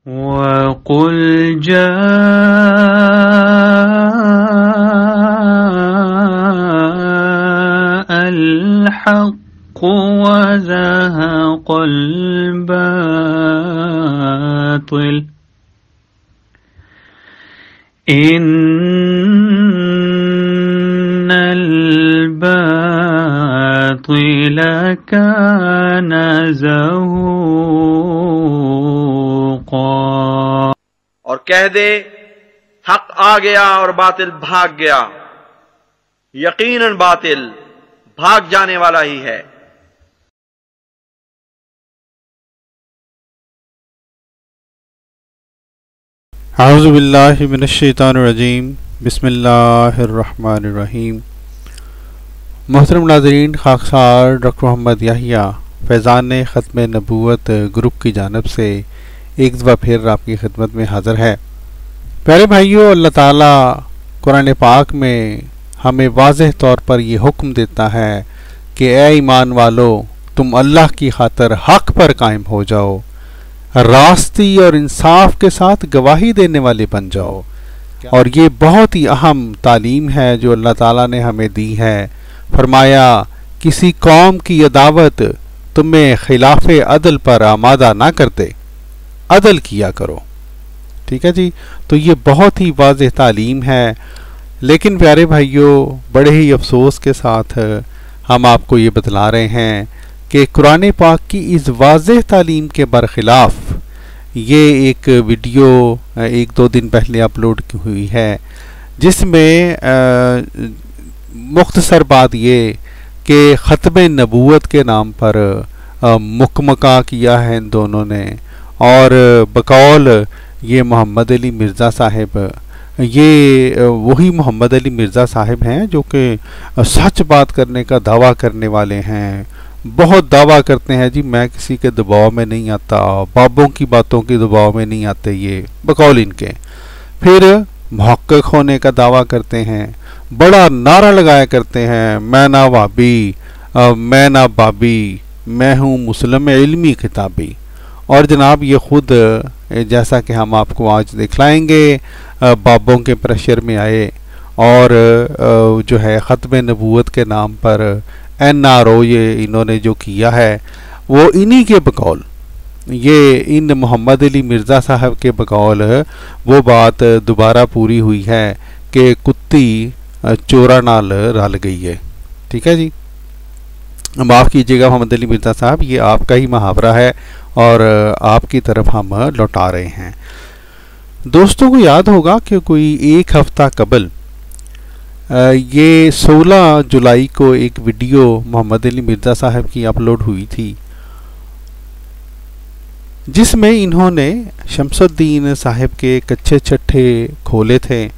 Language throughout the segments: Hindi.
वक़ुल जाअल हक़्क़ु वज़हक़ल बातिल इन्नल बातिल कान ज़हूक़ा। और कह दे हक आ गया और बातिल भाग गया, यकीनन बातिल भाग जाने वाला ही है। आऊज़ु बिल्लाहि मिनश्शैतानिर्रजीम, बिस्मिल्लाहिर्रहमानिर्रहीम। मोहतरम नाज़रीन, खाकसार डॉक्टर मोहम्मद याहिया फैज़ान ख़त्म नबूवत ग्रुप की जानिब से एक दफ़ा फिर आपकी खिदमत में हाज़िर है। प्यारे भाइयों, अल्लाह ताला कुरान पाक में हमें वाज़ेह तौर पर ये हुक्म देता है कि ए ईमान वालो, तुम अल्लाह की खातिर हक़ पर कायम हो जाओ, रास्ती और इंसाफ के साथ गवाही देने वाले बन जाओ। और ये बहुत ही अहम तालीम है जो अल्लाह ताला ने हमें दी है। फरमाया, किसी कौम की अदावत तुम्हें खिलाफ अदल पर आमादा ना करते, अदल किया करो। ठीक है जी, तो ये बहुत ही वाज़ेह तालीम है। लेकिन प्यारे भाइयों, बड़े ही अफसोस के साथ हम आपको ये बतला रहे हैं कि कुरान पाक की इस वाज़ेह तालीम के बरखिलाफ़ ये एक वीडियो 1-2 दिन पहले अपलोड की हुई है, जिसमें मुख्तसर बात ये कि ख़त्म नबूवत के नाम पर मुकमका किया है इन दोनों ने। और बकौल ये मोहम्मद अली मिर्ज़ा साहिब, ये वही मोहम्मद अली मिर्ज़ा साहिब हैं जो कि सच बात करने का दावा करने वाले हैं। बहुत दावा करते हैं जी, मैं किसी के दबाव में नहीं आता, बाबों की बातों के दबाव में नहीं आते, ये बकौल इनके। फिर मुहक्किक होने का दावा करते हैं, बड़ा नारा लगाया करते हैं, मैं ना वाबी, मैं ना बाबी, मैं हूँ मुस्लिम इल्मी किताबी। और जनाब ये ख़ुद, जैसा कि हम आपको आज दिखलाएंगे, बाबों के प्रेशर में आए और जो है ख़त्म नबूवत के नाम पर NRO ये इन्होंने जो किया है वो इन्हीं के बकौल, ये इन मोहम्मद अली मिर्ज़ा साहब के बकौल वो बात दोबारा पूरी हुई है कि कुत्ती चोरा नाल रल गई है। ठीक है जी, माफ़ कीजिएगा मोहम्मद अली मिर्ज़ा साहब, ये आपका ही मुहावरा है और आपकी तरफ हम लौटा रहे हैं। दोस्तों को याद होगा कि कोई एक हफ्ता कबल ये 16 जुलाई को एक वीडियो मोहम्मद अली मिर्ज़ा साहब की अपलोड हुई थी, जिसमें इन्होंने शमसुद्दीन साहब के कच्चे चट्टे खोले थे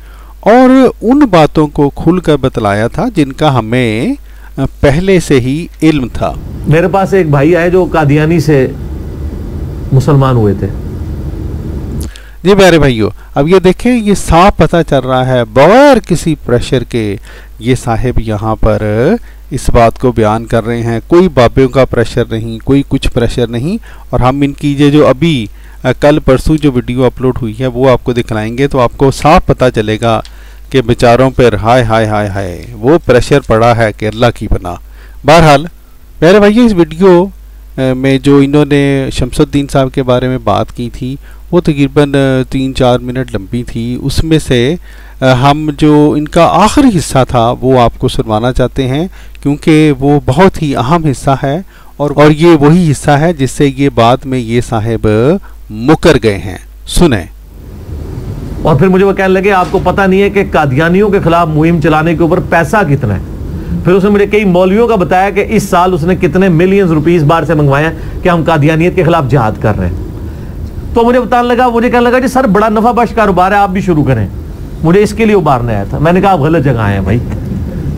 और उन बातों को खुलकर बतलाया था जिनका हमें पहले से ही इल्म था। मेरे पास एक भाई आए जो कादियानी से मुसलमान हुए थे। जी प्यारे भाइयों, अब ये देखें, ये साफ पता चल रहा है बगैर किसी प्रेशर के ये साहिब यहाँ पर इस बात को बयान कर रहे हैं। कोई बाबियों का प्रेशर नहीं, कोई कुछ प्रेशर नहीं। और हम इनकी ये जो अभी कल परसों जो वीडियो अपलोड हुई है वो आपको दिखलाएंगे, तो आपको साफ पता चलेगा कि बेचारों पर हाय हाय हाय हाय वो प्रेशर पड़ा है कि अल्लाह की पनाह। बहरहाल प्यारे भाइयों, इस वीडियो में जो इन्होंने शमसुद्दीन साहब के बारे में बात की थी वो तकरीबन 3-4 मिनट लंबी थी। उसमें से हम जो इनका आखिरी हिस्सा था वो आपको सुनवाना चाहते हैं, क्योंकि वो बहुत ही अहम हिस्सा है और ये वही हिस्सा है जिससे ये बाद में ये साहिब मुकर गए हैं। सुने। और फिर मुझे वो कहने लगे, आपको पता नहीं है कि कादियानियों के खिलाफ मुहिम चलाने के ऊपर पैसा कितना है। फिर उसने मुझे कई मौलवियों का बताया कि इस साल उसने कितने मिलियंस रुपीस बाहर से मंगवाए हैं कि हम कादियानियत के खिलाफ जिहाद कर रहे हैं। तो मुझे बताने लगा, मुझे कहने लगा जी सर बड़ा नफा बख्श कारोबार है, आप भी शुरू करें। मुझे इसके लिए उबारने आया था। मैंने कहा आप गलत जगह आए हैं भाई।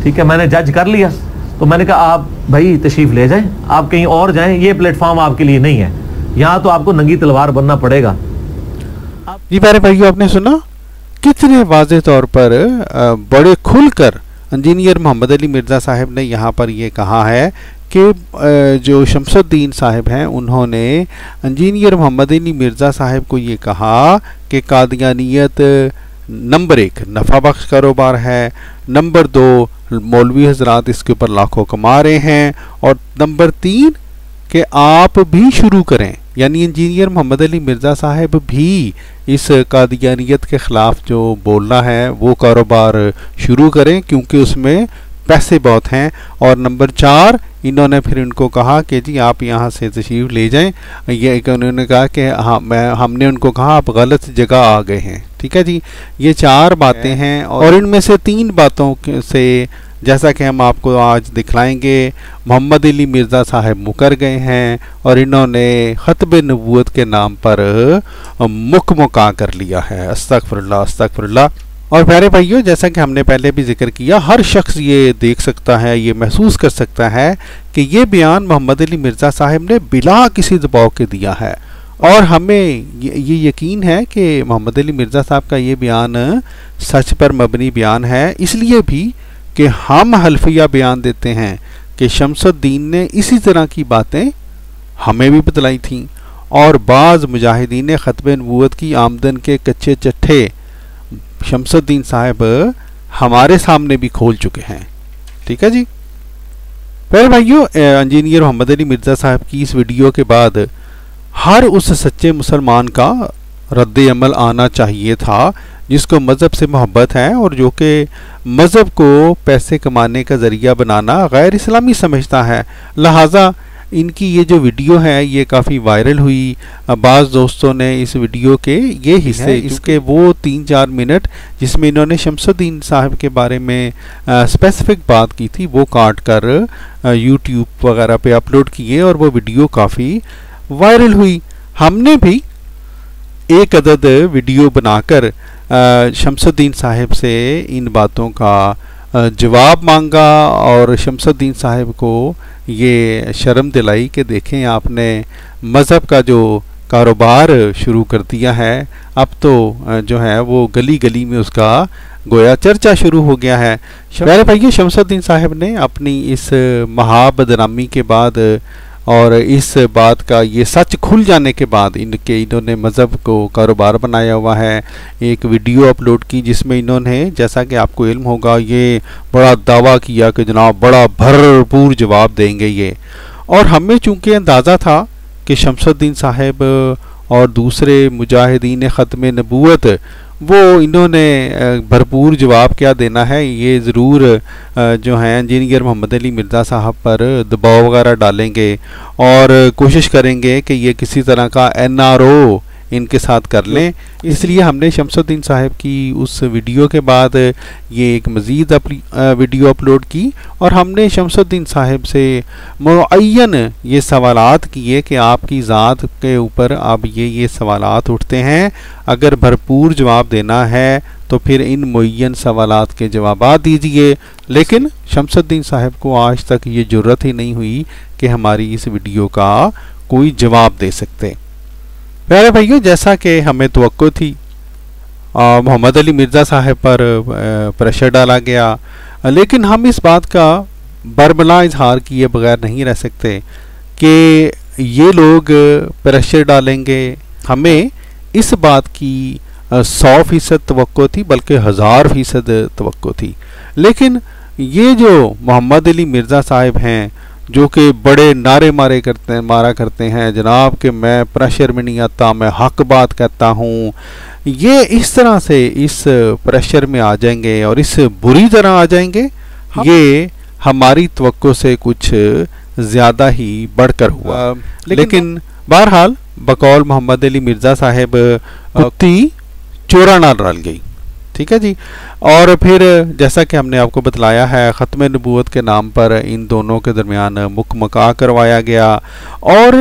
ठीक है, मैंने जज कर लिया। तो मैंने कहा आप भाई तशरीफ ले जाएं, आप कहीं और जाएं, ये प्लेटफॉर्म आपके लिए नहीं है, यहाँ तो आपको नंगी तलवार बनना पड़ेगा। जी प्यारे भाइयों, आपने सुना कितने वाज़ेह तौर पर बड़े खुलकर इंजीनियर मोहम्मद अली मिर्ज़ा साहब ने यहाँ पर ये कहा है कि जो शमसुद्दीन साहिब हैं उन्होंने इंजीनियर मोहम्मद अली मिर्ज़ा साहिब को ये कहा कि कादियानियत नंबर 1 नफ़ा बख्श कारोबार है, नंबर 2 मौलवी हजरात इसके ऊपर लाखों कमा रहे हैं, और नंबर 3 कि आप भी शुरू करें, यानी इंजीनियर मोहम्मद अली मिर्ज़ा साहिब भी इस कादियानियत के ख़िलाफ़ जो बोलना है वो कारोबार शुरू करें क्योंकि उसमें पैसे बहुत हैं। और नंबर 4 इन्होंने फिर इनको कहा कि जी आप यहाँ से तशरीफ़ ले जाएं। ये उन्होंने कहा कि हमने उनको कहा आप गलत जगह आ गए हैं। ठीक है जी, ये 4 बातें हैं और इनमें से 3 बातों से जैसा कि हम आपको आज दिखलाएंगे मोहम्मद अली मिर्ज़ा साहब मुकर गए हैं और इन्होंने ख़त्म नबूवत के नाम पर मुकमुका कर लिया है। अस्तगफिरुल्लाह अस्तगफिरुल्लाह। और प्यारे भाइयों, जैसा कि हमने पहले भी जिक्र किया, हर शख्स ये देख सकता है, ये महसूस कर सकता है कि ये बयान मोहम्मद अली मिर्ज़ा साहब ने बिला किसी दबाव के दिया है और हमें ये यकीन है कि मोहम्मद अली मिर्ज़ा साहब का ये बयान सच पर मबनी बयान है, इसलिए भी कि हम हल्फिया बयान देते हैं कि शमसुद्दीन ने इसी तरह की बातें हमें भी बतलाई थीं और बाज़ मुजाहिदीन ख़त्म नबूवत की आमदन के कच्चे चट्ठे शमसुद्दीन साहब हमारे सामने भी खोल चुके हैं। ठीक है जी। फिर भाइयों, इंजीनियर मोहम्मद अली मिर्ज़ा साहब की इस वीडियो के बाद हर उस सच्चे मुसलमान का रद्द अमल आना चाहिए था जिसको मज़हब से मोहब्बत है और जो कि मज़हब को पैसे कमाने का ज़रिया बनाना गैर इस्लामी समझता है। लिहाजा इनकी ये जो वीडियो है ये काफ़ी वायरल हुई। बाज़ दोस्तों ने इस वीडियो के ये हिस्से, इसके वो 3-4 मिनट जिसमें इन्होंने शमसुद्दीन साहब के बारे में स्पेसिफिक बात की थी वो काट कर यूट्यूब वगैरह पे अपलोड किए और वो वीडियो काफ़ी वायरल हुई। हमने भी एक अदद वीडियो बनाकर शमसुद्दीन साहब से इन बातों का जवाब मांगा और शमसुद्दीन साहब को ये शर्म दिलाई कि देखें आपने मज़हब का जो कारोबार शुरू कर दिया है, अब तो जो है वो गली गली में उसका गोया चर्चा शुरू हो गया है। प्यारे भाइयों, शमसुद्दीन साहब ने अपनी इस महाबदनामी के बाद और इस बात का ये सच खुल जाने के बाद इन्होंने मज़हब को कारोबार बनाया हुआ है। एक वीडियो अपलोड की जिसमें इन्होंने, जैसा कि आपको इल्म होगा, ये बड़ा दावा किया कि जनाब बड़ा भरपूर जवाब देंगे ये। और हमें चूँकि अंदाज़ा था कि शमसुद्दीन साहब और दूसरे मुजाहिदीन ख़त्म नबूवत वो इन्होंने भरपूर जवाब क्या देना है, ये ज़रूर जो है इंजीनियर मोहम्मद अली मिर्ज़ा साहब पर दबाव वगैरह डालेंगे और कोशिश करेंगे कि ये किसी तरह का NRO इनके साथ कर लें। इसलिए हमने शमसुद्दीन साहब की उस वीडियो के बाद ये एक मज़ीद वीडियो अपलोड की और हमने शमसुद्दीन साहब से मुअय्यन ये सवालात किए कि आपकी ज़ात के ऊपर अब ये सवालात उठते हैं, अगर भरपूर जवाब देना है तो फिर इन मुअय्यन सवालात के जवाबात दीजिए। लेकिन शमसुद्दीन साहब को आज तक ये जुर्रत ही नहीं हुई कि हमारी इस वीडियो का कोई जवाब दे सकते। प्यारे भाइयों, जैसा कि हमें तवक्को थी मोहम्मद अली मिर्ज़ा साहब पर प्रेशर डाला गया, लेकिन हम इस बात का बरमला इजहार किए बगैर नहीं रह सकते कि ये लोग प्रेशर डालेंगे। हमें इस बात की 100% तवक्को थी, बल्कि 1000% तवक्को थी। लेकिन ये जो मोहम्मद अली मिर्ज़ा साहब हैं जो कि बड़े नारे मारा करते हैं जनाब कि मैं प्रेशर में नहीं आता, मैं हक बात कहता हूँ, ये इस तरह से इस प्रेशर में आ जाएंगे और इस बुरी तरह आ जाएंगे, ये हमारी तवक्को से कुछ ज़्यादा ही बढ़कर हुआ। लेकिन बहरहाल बकौल मोहम्मद अली मिर्ज़ा साहब कुत्ती चोरा नाल रल गई। ठीक है जी। और फिर जैसा कि हमने आपको बतलाया है, ख़त्म नबूवत के नाम पर इन दोनों के दरमियान मुकमका करवाया गया। और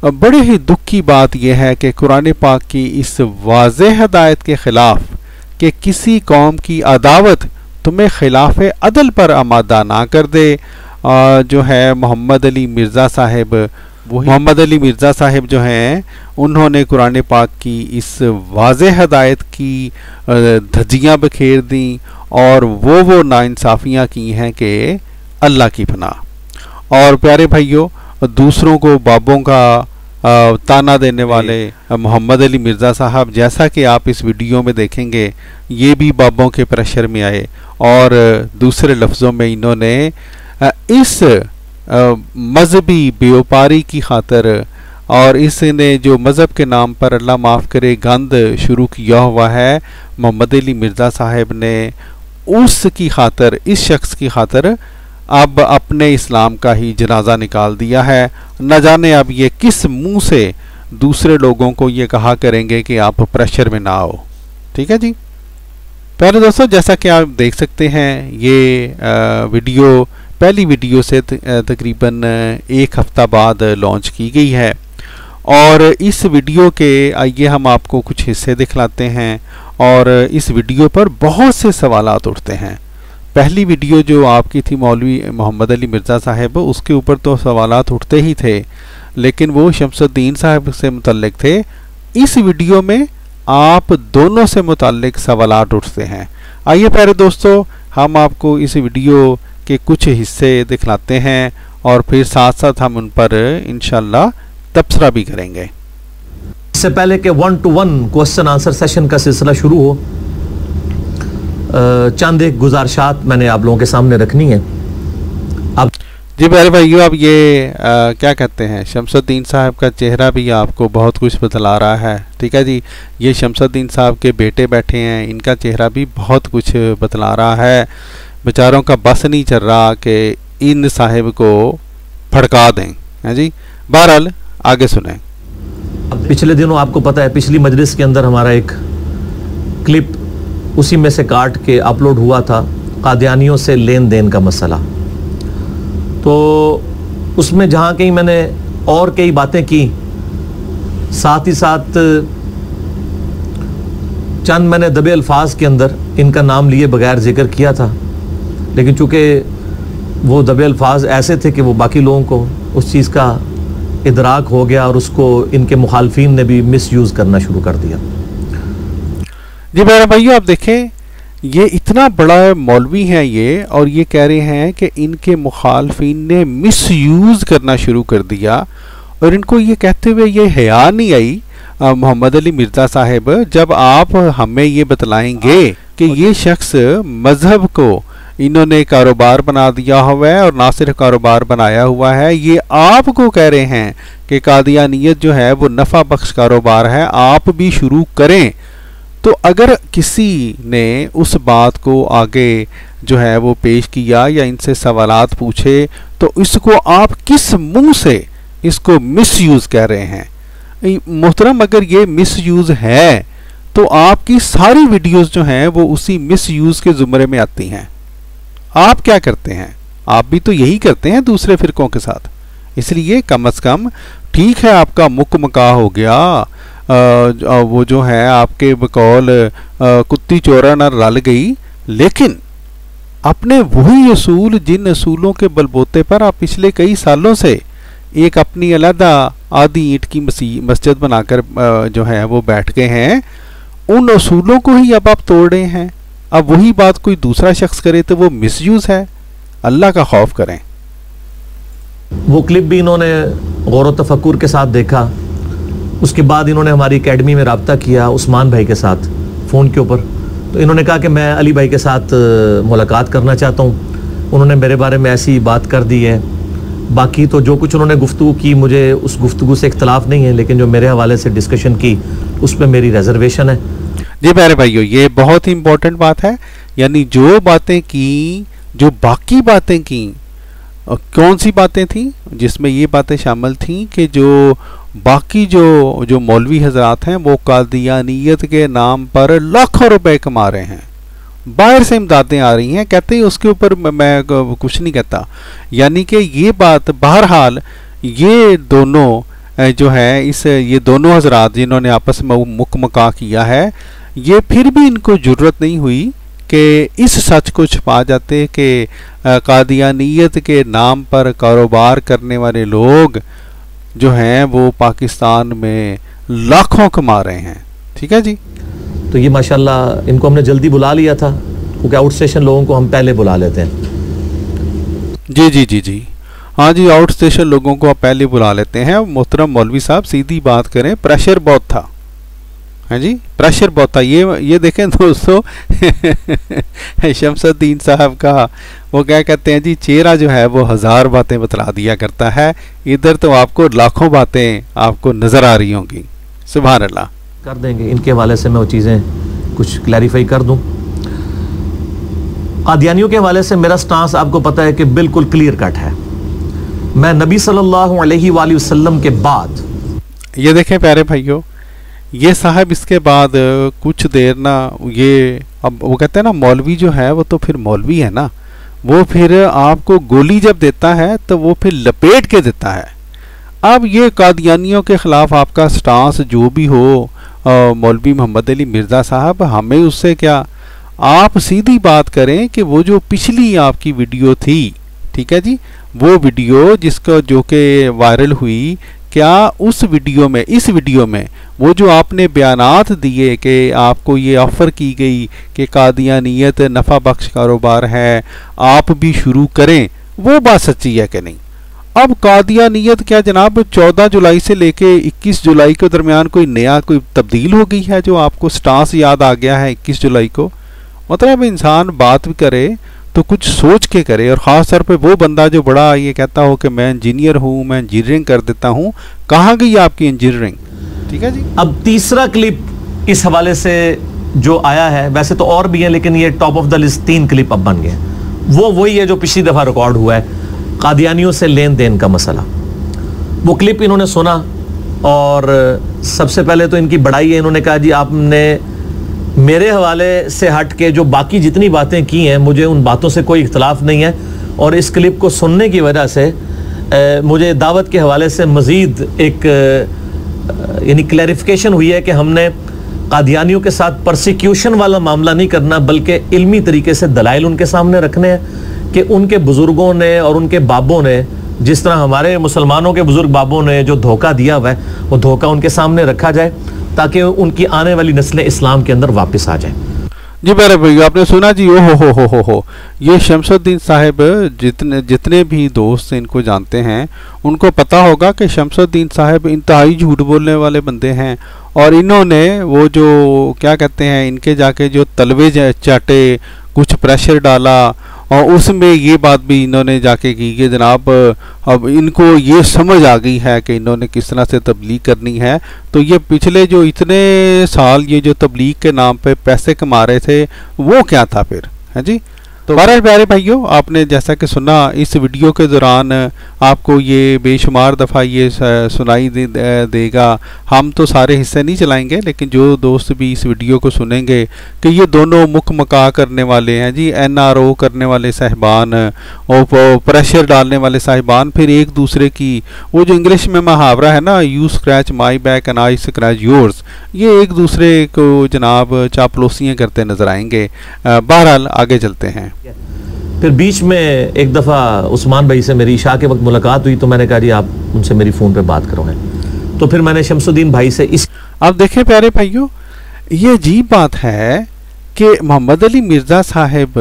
बड़े ही दुख की बात यह है कि कुरान पाक की इस वाज़ेह हिदायत के ख़िलाफ़ कि किसी कौम की अदावत तुम्हें खिलाफ अदल पर आमादा ना कर दे, जो है मोहम्मद अली मिर्ज़ा साहब, मोहम्मद अली मिर्ज़ा साहब जो हैं उन्होंने कुरान पाक की इस वाज़ेह हिदायत की धज्जियाँ बखेर दी और वो नाइंसाफ़ियाँ की हैं कि अल्लाह की पनाह। और प्यारे भाइयों, दूसरों को बाबों का ताना देने वाले मोहम्मद अली मिर्ज़ा साहब, जैसा कि आप इस वीडियो में देखेंगे, ये भी बाबों के प्रेशर में आए और दूसरे लफ्ज़ों में इन्होंने इस मजहबी बेवपारी की खातर और इसने जो मज़हब के नाम पर अल्लाह माफ़ करे गंद शुरू किया हुआ है, मोहम्मद अली मिर्ज़ा साहब ने उसकी खातर, इस शख्स की खातर अब अपने इस्लाम का ही जनाजा निकाल दिया है। न जाने अब ये किस मुंह से दूसरे लोगों को ये कहा करेंगे कि आप प्रेशर में ना आओ। ठीक है जी प्यारे दोस्तों, जैसा कि आप देख सकते हैं, ये वीडियो पहली वीडियो से तकरीबन एक हफ्ता बाद लॉन्च की गई है और इस वीडियो के आइए हम आपको कुछ हिस्से दिखलाते हैं और इस वीडियो पर बहुत से सवालात उठते हैं। पहली वीडियो जो आपकी थी मौलवी मोहम्मद अली मिर्ज़ा साहब, उसके ऊपर तो सवालात उठते ही थे, लेकिन वो शमसुद्दीन साहब से मुतल्लिक थे। इस वीडियो में आप दोनों से मुतल्लिक सवालात उठते हैं। आइए प्यारे दोस्तों, हम आपको इस वीडियो के कुछ हिस्से दिखलाते हैं और फिर साथ साथ हम उन पर इंशाल्लाह तबसरा भी करेंगे। इससे पहले कि 1-to-1 क्वेश्चन आंसर सेशन का सिलसिला शुरू हो, चंद एक गुजारिशात मैंने आप लोगों के सामने रखनी है। अब जी प्यारे भाइयों, अब ये क्या कहते हैं, शमसुद्दीन साहब का चेहरा भी आपको बहुत कुछ बतला रहा है। ठीक है जी, ये शमसुद्दीन साहब के बेटे बैठे हैं, इनका चेहरा भी बहुत कुछ बतला रहा है। बेचारों का बस नहीं चल रहा कि इन साहिब को फड़का दें। हैं जी, बहरहाल आगे सुने। पिछले दिनों आपको पता है, पिछली मजलिस के अंदर हमारा एक क्लिप उसी में से काट के अपलोड हुआ था, कादियानियों से लेन देन का मसला। तो उसमें जहाँ कहीं मैंने और कई बातें की, साथ ही साथ चंद मैंने दबे अल्फाज के अंदर इनका नाम लिए बगैर जिक्र किया था, लेकिन चूँकि वो दबे अल्फाज ऐसे थे कि वो बाकी लोगों को उस चीज़ का इदराक हो गया और उसको इनके मुखालफीन ने भी मिस यूज़ करना शुरू कर दिया। जी मेरे भाइयों, आप देखें, ये इतना बड़ा मौलवी है ये, और ये कह रहे हैं कि इनके मुखालफीन ने मिस यूज़ करना शुरू कर दिया। और इनको ये कहते हुए ये हया नहीं आई मोहम्मद अली मिर्ज़ा साहब, जब आप हमें ये बतलाएंगे कि ये शख्स मज़हब को इन्होंने कारोबार बना दिया हुआ है और ना सिर्फ कारोबार बनाया हुआ है, ये आपको कह रहे हैं कि कादियानियत जो है वो नफ़ा बख्श कारोबार है, आप भी शुरू करें। तो अगर किसी ने उस बात को आगे जो है वो पेश किया या इनसे सवालात पूछे, तो इसको आप किस मुंह से इसको मिसयूज़ कह रहे हैं। मोहतरम, अगर ये मिसयूज़ है तो आपकी सारी वीडियोस जो हैं वो उसी मिसयूज़ के ज़ुमरे में आती हैं। आप क्या करते हैं? आप भी तो यही करते हैं दूसरे फिरकों के साथ। इसलिए कम से कम ठीक है, आपका मुकमका हो गया, वो जो है आपके बकौल कुत्ती चोरा न रल गई, लेकिन अपने वही असूल, जिन असूलों के बलबोते पर आप पिछले कई सालों से एक अपनी अलहदा आधी ईंट की मस्जिद बनाकर जो है वो बैठ गए हैं, उन असूलों को ही अब आप तोड़ रहे हैं। अब वही बात कोई दूसरा शख्स करे तो वो मिसयूज़ है। अल्लाह का खौफ करें। वो क्लिप भी इन्होंने गौर व तफक्कुर के साथ देखा। उसके बाद इन्होंने हमारी एकेडमी में रब्ता किया उस्मान भाई के साथ फ़ोन के ऊपर। तो इन्होंने कहा कि मैं अली भाई के साथ मुलाकात करना चाहता हूँ। उन्होंने मेरे बारे में ऐसी बात कर दी है। बाकी तो जो कुछ उन्होंने गुफ्तगू की, मुझे उस गुफ्तगू से इख्तलाफ नहीं है, लेकिन जो मेरे हवाले से डिस्कशन की उस पर मेरी रिजर्वेशन है। जी प्यारे भाइयों, ये बहुत ही इम्पोर्टेंट बात है। यानी जो बातें की, जो बाकी बातें की, कौन सी बातें थी जिसमें ये बातें शामिल थी कि जो बाकी जो मौलवी हजरात हैं वो कादियानियत के नाम पर लाखों रुपए कमा रहे हैं, बाहर से इमदादें आ रही हैं, कहते हैं उसके ऊपर मैं कुछ नहीं कहता। यानी कि ये बात, बहरहाल ये दोनों जो है ये दोनों हजरात जिन्होंने आपस में मुकमका किया है, ये फिर भी इनको ज़रूरत नहीं हुई कि इस सच को छुपा जाते कि कादियानियत के नाम पर कारोबार करने वाले लोग जो हैं वो पाकिस्तान में लाखों कमा रहे हैं। ठीक है जी। तो ये माशाल्लाह इनको हमने जल्दी बुला लिया था, क्योंकि आउट स्टेशन लोगों को हम पहले बुला लेते हैं। जी जी जी जी हाँ जी, आउट स्टेशन लोगों को आप पहले बुला लेते हैं। मोहतरम मौलवी साहब सीधी बात करें, प्रेशर बहुत था। हाँ जी, प्रेशर बहुत था। ये देखें दोस्तों शमसुद्दीन साहब का वो क्या कहते हैं जी, चेहरा जो है वो 1000 बातें बतला दिया करता है। इधर तो आपको लाखों बातें आपको नजर आ रही होंगी। सुभान अल्लाह। कर देंगे, इनके हवाले से मैं वो चीज़ें कुछ क्लैरिफाई कर दूं। कादियानियों के हवाले से मेरा स्टांस आपको पता है कि बिल्कुल क्लियर कट है। मैं नबी सल्लल्लाहु अलैहि वसल्लम के बाद, ये देखें प्यारे भाइयों, ये साहब इसके बाद कुछ देर ना, ये अब वो कहते हैं ना मौलवी जो है वो तो फिर मौलवी है ना, वो फिर आपको गोली जब देता है तो वो फिर लपेट के देता है। अब ये कादियानियों के ख़िलाफ़ आपका स्टांस जो भी हो मौलवी मोहम्मद अली मिर्ज़ा साहब, हमें उससे क्या, आप सीधी बात करें कि वो जो पिछली आपकी वीडियो थी, ठीक है जी, वो वीडियो जिसका जो कि वायरल हुई, क्या उस वीडियो में, इस वीडियो में वो जो आपने बयानात दिए कि आपको ये ऑफ़र की गई कि कादियानियत नफ़ा बख्श कारोबार है, आप भी शुरू करें, वो बात सच्ची है कि नहीं? अब कादियानियत क्या जनाब 14 जुलाई से लेके 21 जुलाई के दरमियान कोई नया कोई तब्दील हो गई है जो आपको स्टांस याद आ गया है 21 जुलाई को? मतलब इंसान बात भी करे तो कुछ सोच के करे, और ख़ास तौर पे वो बंदा जो बड़ा ये कहता हो कि मैं इंजीनियर हूँ, मैं इंजीनियरिंग कर देता हूँ। कहाँ गई आपकी इंजीनियरिंग? ठीक है जी। अब तीसरा क्लिप इस हवाले से जो आया है, वैसे तो और भी है लेकिन ये top of the list 3 clip अब बन गए। वो वही है जो पिछली दफ़ा रिकॉर्ड हुआ है, कादियानियों से लेन देन का मसला। वो क्लिप इन्होंने सुना और सबसे पहले तो इनकी बड़ाई है, इन्होंने कहा जी आपने मेरे हवाले से हट के जो बाकी जितनी बातें की हैं मुझे उन बातों से कोई इख्तलाफ नहीं है, और इस क्लिप को सुनने की वजह से मुझे दावत के हवाले से मज़ीद एक यानी क्लैरिफिकेशन हुई है कि हमने कादियानियों के साथ परसिक्यूशन वाला मामला नहीं करना, बल्कि इल्मी तरीके से दलाइल उनके सामने रखने हैं कि उनके बुज़ुर्गों ने और उनके बाबों ने, जिस तरह हमारे मुसलमानों के बुज़ुर्ग बाबों ने जो धोखा दिया हुआ है, वो धोखा उनके सामने रखा जाए ताकि उनकी आने वाली नस्लें इस्लाम के अंदर वापस आ जाएं। जी मेरे भाई, आपने सुना जी, ओ हो, ये शमसुद्दीन साहब, जितने भी दोस्त इनको जानते हैं उनको पता होगा कि शमसुद्दीन साहब इंतहाई झूठ बोलने वाले बंदे हैं, और इन्होंने वो जो क्या कहते हैं, इनके जाके जो तलवे चाटे, कुछ प्रेशर डाला, और उसमें ये बात भी इन्होंने जाके की कि जनाब अब इनको ये समझ आ गई है कि इन्होंने किस तरह से तबलीग करनी है। तो ये पिछले जो इतने साल ये जो तबलीग के नाम पे पैसे कमा रहे थे वो क्या था फिर, है जी। तो बहरहाल प्यारे भाइयों, आपने जैसा कि सुना, इस वीडियो के दौरान आपको ये बेशुमार दफ़ा ये सुनाई देगा। हम तो सारे हिस्से नहीं चलाएंगे, लेकिन जो दोस्त भी इस वीडियो को सुनेंगे कि ये दोनों मुख मका करने वाले हैं जी, NRO करने वाले साहिबान और प्रेशर डालने वाले साहिबान, फिर एक दूसरे की वो जो इंग्लिश में मुहावरा है ना, you scratch my back and I scratch yours, ये एक दूसरे को जनाब चापलूसियाँ करते नजर आएंगे। बहरहाल आगे चलते हैं। फिर बीच में एक दफ़ा उस्मान भाई से मेरी इशा के वक्त मुलाकात हुई, तो मैंने कहा जी आप उनसे मेरी फ़ोन पे बात करवाएं। तो फिर मैंने शमसुद्दीन भाई से इस, अब देखें प्यारे भाइयों, ये अजीब बात है कि मोहम्मद अली मिर्ज़ा साहब,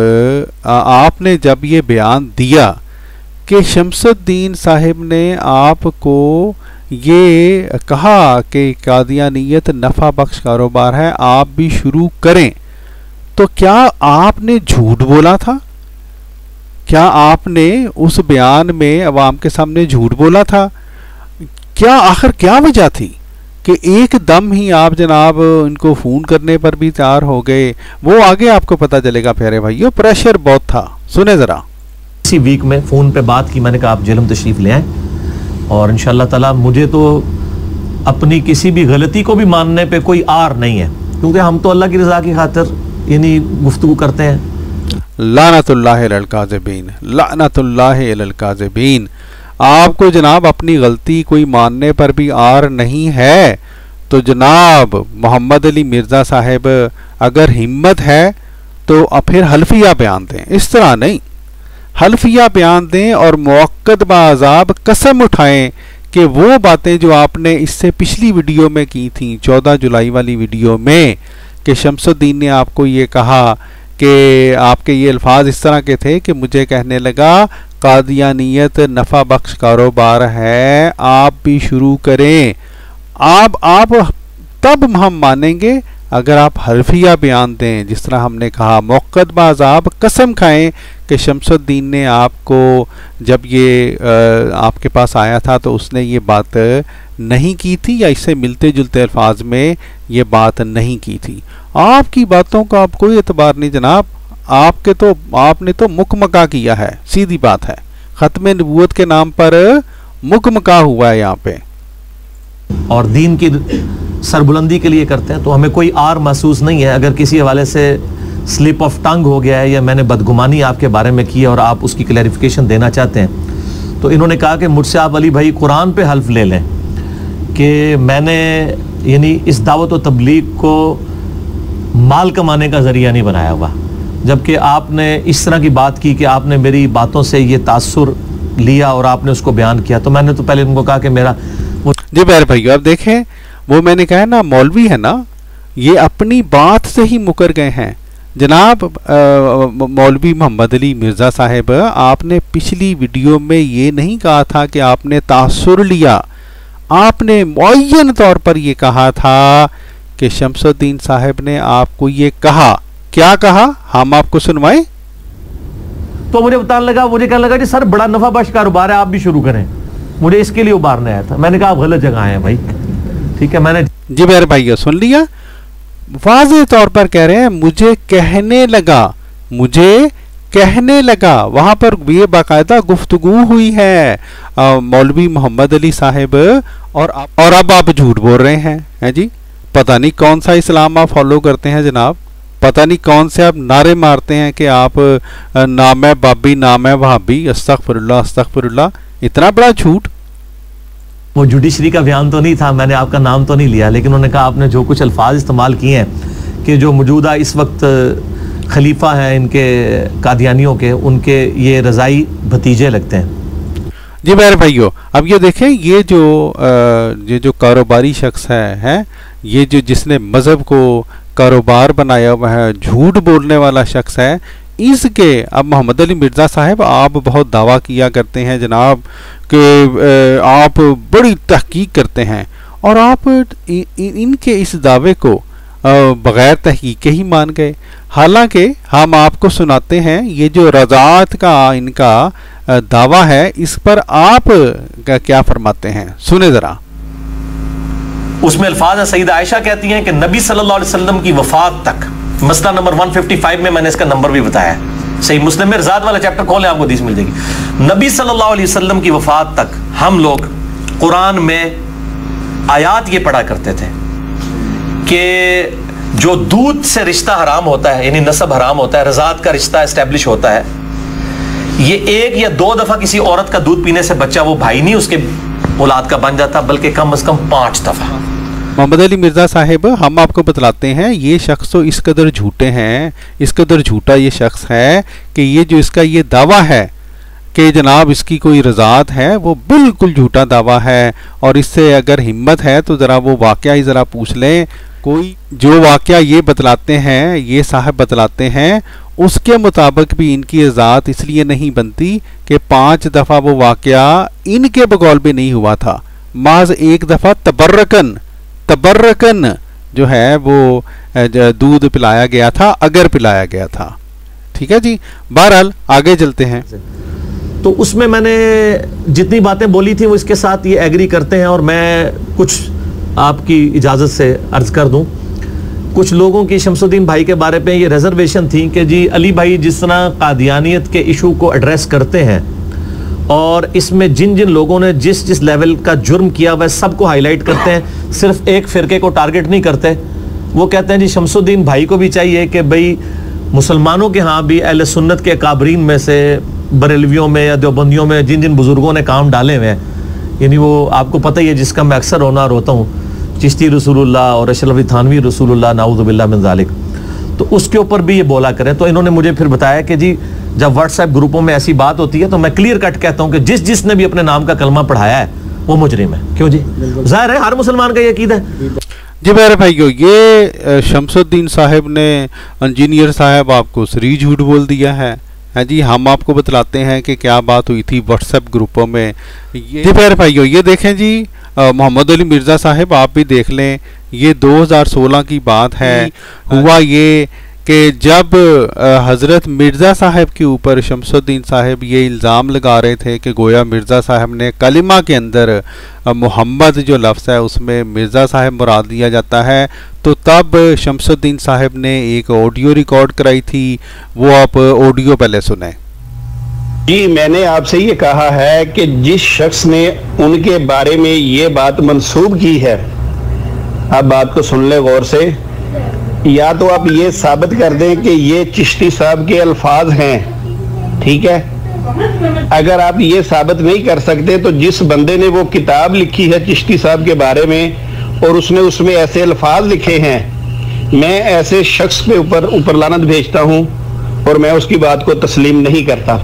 आपने जब ये बयान दिया कि शमसुद्दीन साहब ने आपको ये कहा कि कादियानियत नफ़ा बख्श कारोबार है, आप भी शुरू करें, तो क्या आपने झूठ बोला था? क्या आपने उस बयान में अवाम के सामने झूठ बोला था? क्या आखिर क्या वजह थी कि एकदम ही आप जनाब इनको फ़ोन करने पर भी तैयार हो गए? वो आगे आपको पता चलेगा प्यारे भाइयों, प्रेशर बहुत था। सुने ज़रा। इसी वीक में फ़ोन पे बात की, मैंने कहा आप जेलम तशरीफ़ ले आएँ, और इंशाअल्लाह ताला मुझे तो अपनी किसी भी गलती को भी मानने पे कोई आर नहीं है, क्योंकि हम तो अल्लाह की रज़ा की खातिर यानी गुफ्तगू करते हैं। लानतुल्लाहि अलल काज़िबीन, लानतुल्लाहि अलल काज़िबीन। आपको जनाब अपनी गलती कोई मानने पर भी आर नहीं है, तो जनाब मोहम्मद अली मिर्ज़ा साहब अगर हिम्मत है तो फिर हल्फिया बयान दें, इस तरह नहीं, हल्फिया बयान दें और मुअक्कद बाज़ाब कसम उठाएं कि वो बातें जो आपने इससे पिछली वीडियो में की थी, 14 जुलाई वाली वीडियो में, कि शमसुद्दीन ने आपको ये कहा कि आपके ये अल्फाज इस तरह के थे कि मुझे कहने लगा कादियानियत नफ़ा बख्श कारोबार है, आप भी शुरू करें। आप तब हम मानेंगे अगर आप हरफिया बयान दें, जिस तरह हमने कहा मौक़द आप कसम खाएं कि शमसुद्दीन ने आपको जब ये आपके पास आया था तो उसने ये बात नहीं की थी, या इससे मिलते जुलते अल्फाज में ये बात नहीं की थी। आपकी बातों का आप कोई एतबार नहीं जनाब, आपने तो मुकमका किया है, सीधी बात है। ख़त्म नबूवत के नाम पर मुकमका हुआ है यहाँ पे, और दीन की सरबुलंदी के लिए करते हैं, तो हमें कोई आर महसूस नहीं है। अगर किसी हवाले से स्लिप ऑफ टंग हो गया है या मैंने बदगुमानी आपके बारे में की है और आप उसकी क्लैरिफिकेशन देना चाहते हैं, तो इन्होंने कहा कि मुझसे आप अली भाई कुरान पे हल्फ ले लें कि मैंने यानी इस दावत व तबलीग को माल कमाने का ज़रिया नहीं बनाया हुआ, जबकि आपने इस तरह की बात की कि आपने मेरी बातों से ये तासुर लिया और आपने उसको बयान किया। तो मैंने तो पहले उनको कहा कि मेरा जी मेरे भाई अब देखें, वो मैंने कहा ना मौलवी है ना, ये अपनी बात से ही मुकर गए हैं जनाब। मौलवी मोहम्मद अली मिर्ज़ा साहब, आपने पिछली वीडियो में ये नहीं कहा था कि आपने तासुर लिया, आपने मुअय्यन तौर पर ये कहा था कि शमसुद्दीन साहब ने आपको ये कहा। क्या कहा, हम आपको सुनवाएं? तो मुझे बताने लगा, मुझे कहने लगा जी सर बड़ा नफा बख्श कारोबार है, आप भी शुरू करें। मुझे इसके लिए उबारने आया था। मैंने कहा आप गलत जगह आए हैं भाई, ठीक है। मैंने जी मेरे भाई सुन लिया, वाज़े तौर पर कह रहे हैं मुझे कहने लगा, वहां पर ये बाकायदा गुफ्तगू हुई है मौलवी मोहम्मद अली साहब, और अब आप झूठ बोल रहे हैं जी। पता नहीं कौन सा इस्लाम आप फॉलो करते हैं जनाब, पता नहीं कौन से आप नारे मारते हैं कि आप नाम है बाबी नाम है भाभी, अस्तगफिरुल्लाह अस्तगफिरुल्लाह, इतना बड़ा झूठ। वो जुडिशरी का बयान तो नहीं था, मैंने आपका नाम तो नहीं लिया, लेकिन उन्होंने कहा आपने जो कुछ अल्फाज इस्तेमाल किए हैं कि जो मौजूदा इस वक्त खलीफा हैं इनके कादियानियों के, उनके ये रज़ाई भतीजे लगते हैं। जी मेरे भाइयों, अब ये देखें, ये जो कारोबारी शख्स है ये जो जिसने मज़हब को कारोबार बनाया हुआ है, झूठ बोलने वाला शख्स है, इसके अब मोहम्मद अली मिर्ज़ा साहब आप बहुत दावा किया करते हैं जनाब कि आप बड़ी तहकीक करते हैं, और आप इनके इस दावे को बग़ैर तहकीक के ही मान गए। हालांकि हम आपको सुनाते हैं ये जो रज़ात का इनका दावा है, इस पर आप क्या फरमाते हैं, सुने ज़रा। उसमें अल्फाज है, सईदा आयशा कहती हैं कि नबी सल्लल्लाहु अलैहि वसल्लम की वफात तक, मसला नंबर 155 में मैंने इसका नंबर भी बताया है, सही मुस्लिम में रज़ात वाला चैप्टर खोलें आपको हदीस मिल जाएगी। नबी सल्लल्लाहु अलैहि वसल्लम की वफात तक हम लोग कुरान में आयात ये पढ़ा करते थे कि जो दूध से रिश्ता हराम होता है, यानी नसब हराम होता है, रज़ात का रिश्ता एस्टेब्लिश होता है, ये 1 या 2 दफा किसी औरत का दूध पीने से बच्चा वो भाई नहीं उसके औलाद का बन जाता, बल्कि कम से कम 5 दफा। मोहम्मद अली मिर्ज़ा साहिब, हम आपको बतलाते हैं ये शख्स तो इस कदर झूठे हैं, इस कदर झूठा ये शख्स है कि ये जो इसका ये दावा है कि जनाब इसकी कोई रज़ात है, वो बिल्कुल झूठा दावा है। और इससे अगर हिम्मत है तो ज़रा वो वाक़या ही ज़रा पूछ लें, कोई जो वाक़या ये बतलाते हैं, ये साहब बतलाते हैं, उसके मुताबिक भी इनकी रज़ात इसलिए नहीं बनती कि 5 दफ़ा वो वाक़या इनके बकौल भी नहीं हुआ था, माज 1 दफ़ा तबर्रकन जो है वो दूध पिलाया गया था, अगर पिलाया गया था। ठीक है जी, बहरहाल आगे चलते हैं। तो उसमें मैंने जितनी बातें बोली थी वो इसके साथ ये एग्री करते हैं, और मैं कुछ आपकी इजाज़त से अर्ज कर दूं। कुछ लोगों की शमसुद्दीन भाई के बारे में ये रिजर्वेशन थी कि जी अली भाई जिस तरह कादियानियत के इशू को एड्रेस करते हैं और इसमें जिन जिन लोगों ने जिस जिस लेवल का जुर्म किया वह सबको हाईलाइट करते हैं, सिर्फ एक फ़िरके को टारगेट नहीं करते। वो कहते हैं जी शमसुद्दीन भाई को भी चाहिए कि भाई मुसलमानों के यहाँ भी अहले सुन्नत के काबरीन में से बरेलवियों में या देवबंदियों में जिन जिन बुजुर्गों ने काम डाले हुए हैं, यानी वो आपको पता ही है जिसका मैं अक्सर होना रोता हूँ, चिश्ती रसूलुल्लाह और अशरफ थानवी रसूलुल्लाह नाऊज़ु बिल्लाह मिन ज़ालिक, तो उसके ऊपर भी ये बोला करें। तो इन्होंने मुझे फिर बताया कि जी जब व्हाट्सएप ग्रुपों में ऐसी बात होती है तो मैं क्लियर कट कहता हूं कि जिसने भी अपने नाम का कलमा पढ़ाया है वो मुजरिम है। क्यों जी, जाहिर है हर मुसलमान का ये अकीदा है। जी मेरे भाइयों, ये शमसुद्दीन साहब ने इंजीनियर साहब आपको सरी झूठ बोल दिया है है जी। हम आपको बतलाते हैं कि क्या बात हुई थी व्हाट्सएप ग्रुपों में। ये प्यारे भाइयों, ये देखें जी, मोहम्मद अली मिर्ज़ा साहब आप भी देख लें, ये 2016 की बात है। हुआ ये कि जब हज़रत मिर्ज़ा साहब के ऊपर शमसुद्दीन साहब ये इल्ज़ाम लगा रहे थे कि गोया मिर्ज़ा साहब ने कलिमा के अंदर मोहम्मद जो लफ्ज़ है उसमें मिर्ज़ा साहब मुराद लिया जाता है, तो तब शमसुद्दीन साहब ने एक ऑडियो रिकॉर्ड कराई थी। वो आप ऑडियो पहले सुने। जी, मैंने आपसे ये कहा है कि जिस शख्स ने उनके बारे में ये बात मंसूब की है, आप बात को सुन ले गौर से, या तो आप ये साबित कर दें कि ये चिश्ती साहब के अल्फाज हैं, ठीक है। अगर आप ये साबित नहीं कर सकते तो जिस बंदे ने वो किताब लिखी है चिश्ती साहब के बारे में और उसने उसमें ऐसे अल्फाज लिखे हैं, मैं ऐसे शख्स पे ऊपर लानत भेजता हूं और मैं उसकी बात को तस्लीम नहीं करता।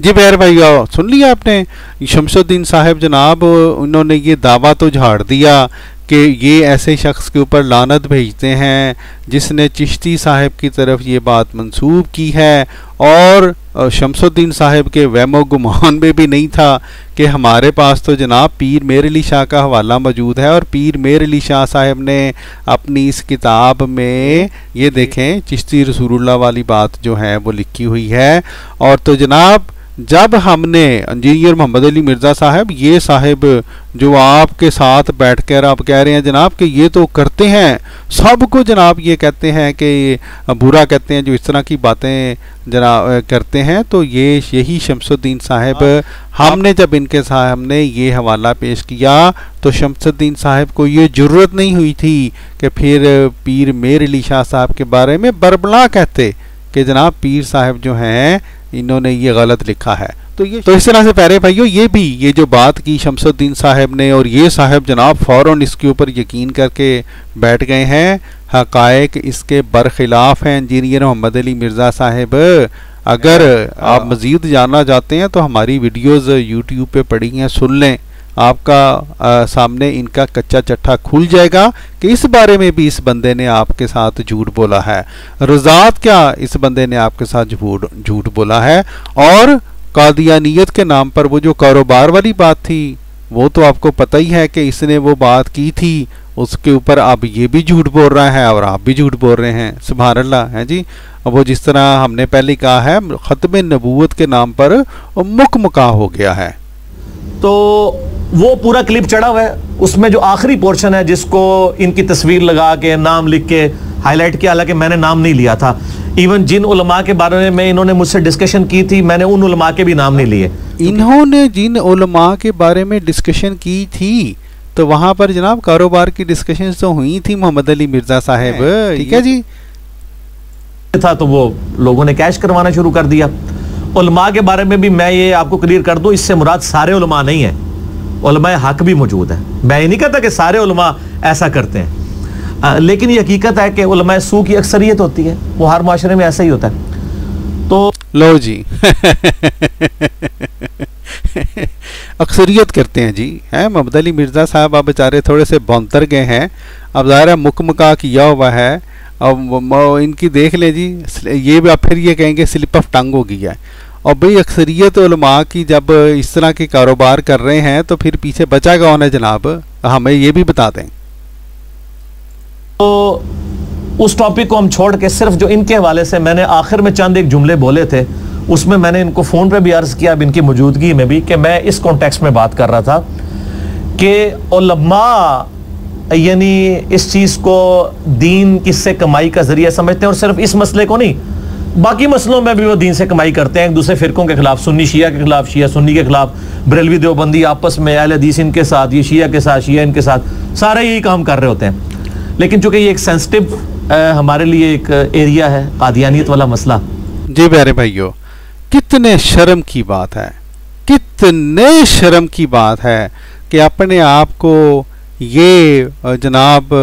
जी प्यारे भाइयों, सुन लिया आपने, शमसुद्दीन साहब जनाब उन्होंने ये दावा तो झाड़ दिया कि ये ऐसे शख्स के ऊपर लानत भेजते हैं जिसने चिश्ती साहब की तरफ ये बात मंसूब की है। और शमसुद्दीन साहब के वहमो गुमान में भी नहीं था कि हमारे पास तो जनाब पीर मेर अली शाह का हवाला मौजूद है, और पीर मेर अली शाह साहब ने अपनी इस किताब में ये देखें चिश्ती रसूलुल्लाह वाली बात जो है वो लिखी हुई है। और तो जनाब जब हमने इंजीनियर मोहम्मद अली मिर्ज़ा साहब, ये साहब जो आपके साथ बैठकर आप कह रहे हैं जनाब कि ये तो करते हैं, सबको जनाब ये कहते हैं कि बुरा कहते हैं जो इस तरह की बातें जनाब करते हैं, तो ये यही शमसुद्दीन साहब, हमने जब इनके सामने ये हवाला पेश किया तो शमसुद्दीन साहब को ये जुर्रत नहीं हुई थी कि फिर पीर मेर अली शाह साहब के बारे में बरबला कहते कि जनाब पीर साहब जो हैं इन्होंने ये गलत लिखा है। तो इस तरह से प्यारे भाइयों ये जो बात की शमसुद्दीन साहब ने, और ये साहब जनाब फौरन इसके ऊपर यकीन करके बैठ गए हैं। हकायक इसके बरखिलाफ हैं इंजीनियर मोहम्मद अली मिर्ज़ा साहब। अगर आप मज़ीद जानना चाहते हैं तो हमारी वीडियोज़ यूट्यूब पे पड़ी हैं, सुन लें, आपका सामने इनका कच्चा चट्टा खुल जाएगा कि इस बारे में भी इस बंदे ने आपके साथ झूठ बोला है। रज़ात क्या इस बंदे ने आपके साथ झूठ बोला है। और कादियानियत के नाम पर वो जो कारोबार वाली बात थी वो तो आपको पता ही है कि इसने वो बात की थी, उसके ऊपर अब ये भी झूठ बोल रहा है और आप भी झूठ बोल रहे हैं। सुभान अल्लाह है जी। वो जिस तरह हमने पहले कहा है ख़त्म नबूवत के नाम पर मुकमका हो गया है। तो वो पूरा क्लिप चढ़ा हुआ है, उसमें जो आखिरी पोर्शन है जिसको इनकी तस्वीर लगा के नाम लिख के हाईलाइट किया, हालांकि मैंने नाम नहीं लिया था। इवन जिन उलमा के बारे में इन्होंने मुझसे डिस्कशन की थी, मैंने उन उलमा के भी नाम नहीं लिए। इन्होंने जिन उलमा के बारे में डिस्कशन की थी तो वहां पर जनाब कारोबार की डिस्कशन तो हुई थी मोहम्मद अली मिर्ज़ा साहब, ठीक है जी। था तो वो लोगों ने कैश करवाना शुरू कर दिया। उलमा के बारे में भी मैं ये आपको क्लियर कर दूं, इससे मुराद सारे उलमा नहीं है, उलमा हक भी मौजूद है। मैं ये नहीं कहता कि सारे उलमा ऐसा करते हैं, लेकिन ये हकीकत है कि उलमा सू की अक्सरियत होती है, वो हर माशरे में ऐसा ही होता है। तो लो जी अक्सरियत करते हैं जी, हैं मोहम्मद अली मिर्ज़ा साहब अब बेचारे थोड़े से बौंतर गए हैं, अब ज़ाहिर है मुकमका किया हुआ है। अब इनकी देख ले जी, ये फिर ये कहेंगे स्लिप ऑफ टंग हो गई है। और भाई अक्सरियत उलमा की जब इस तरह के कारोबार कर रहे हैं तो फिर पीछे बचा कौन है जनाब, हमें ये भी बता दें। तो उस टॉपिक को हम छोड़ के सिर्फ जो इनके हवाले से मैंने आखिर में चंद एक जुमले बोले थे, उसमें मैंने इनको फ़ोन पे भी अर्ज़ किया, अब इनकी मौजूदगी में भी, कि मैं इस कॉन्टेक्स्ट में बात कर रहा था कि उलमा यानी इस चीज़ को दीन किससे कमाई का ज़रिया समझते हैं, और सिर्फ इस मसले को नहीं, बाकी मसलों में भी वो दीन से कमाई करते हैं, एक दूसरे फ़िरकों के खिलाफ, सुन्नी शिया के खिलाफ, शिया सुन्नी के खिलाफ, बरेलवी देवबंदी आपस में, अहले हदीस इनके साथ, ये शिया के साथ, शिया इनके साथ, सारे यही काम कर रहे होते हैं। लेकिन चूंकि ये एक सेंसिटिव हमारे लिए एक एरिया है, कादियानियत वाला मसला। जी प्यारे भाइयों, कितने शर्म की बात है, कितने शर्म की बात है कि अपने आप को ये जनाब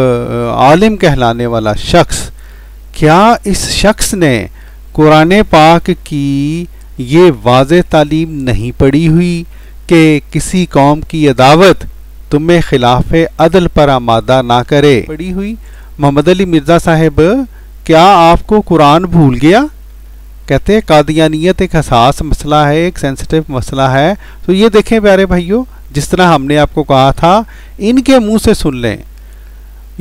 आलिम कहलाने वाला शख्स, क्या इस शख्स ने कुरान पाक की ये वाज़ेह तालीम नहीं पढ़ी हुई कि किसी कौम की अदावत तुम्हें खिलाफ अदल पर आमादा ना करे? पढ़ी हुई। मोहम्मद अली मिर्ज़ा साहब, क्या आपको कुरान भूल गया? कहते हैं कादियानियत एक हसास मसला है, एक सेंसिटिव मसला है। तो ये देखें प्यारे भाइयों, जिस तरह हमने आपको कहा था, इनके मुंह से सुन लें,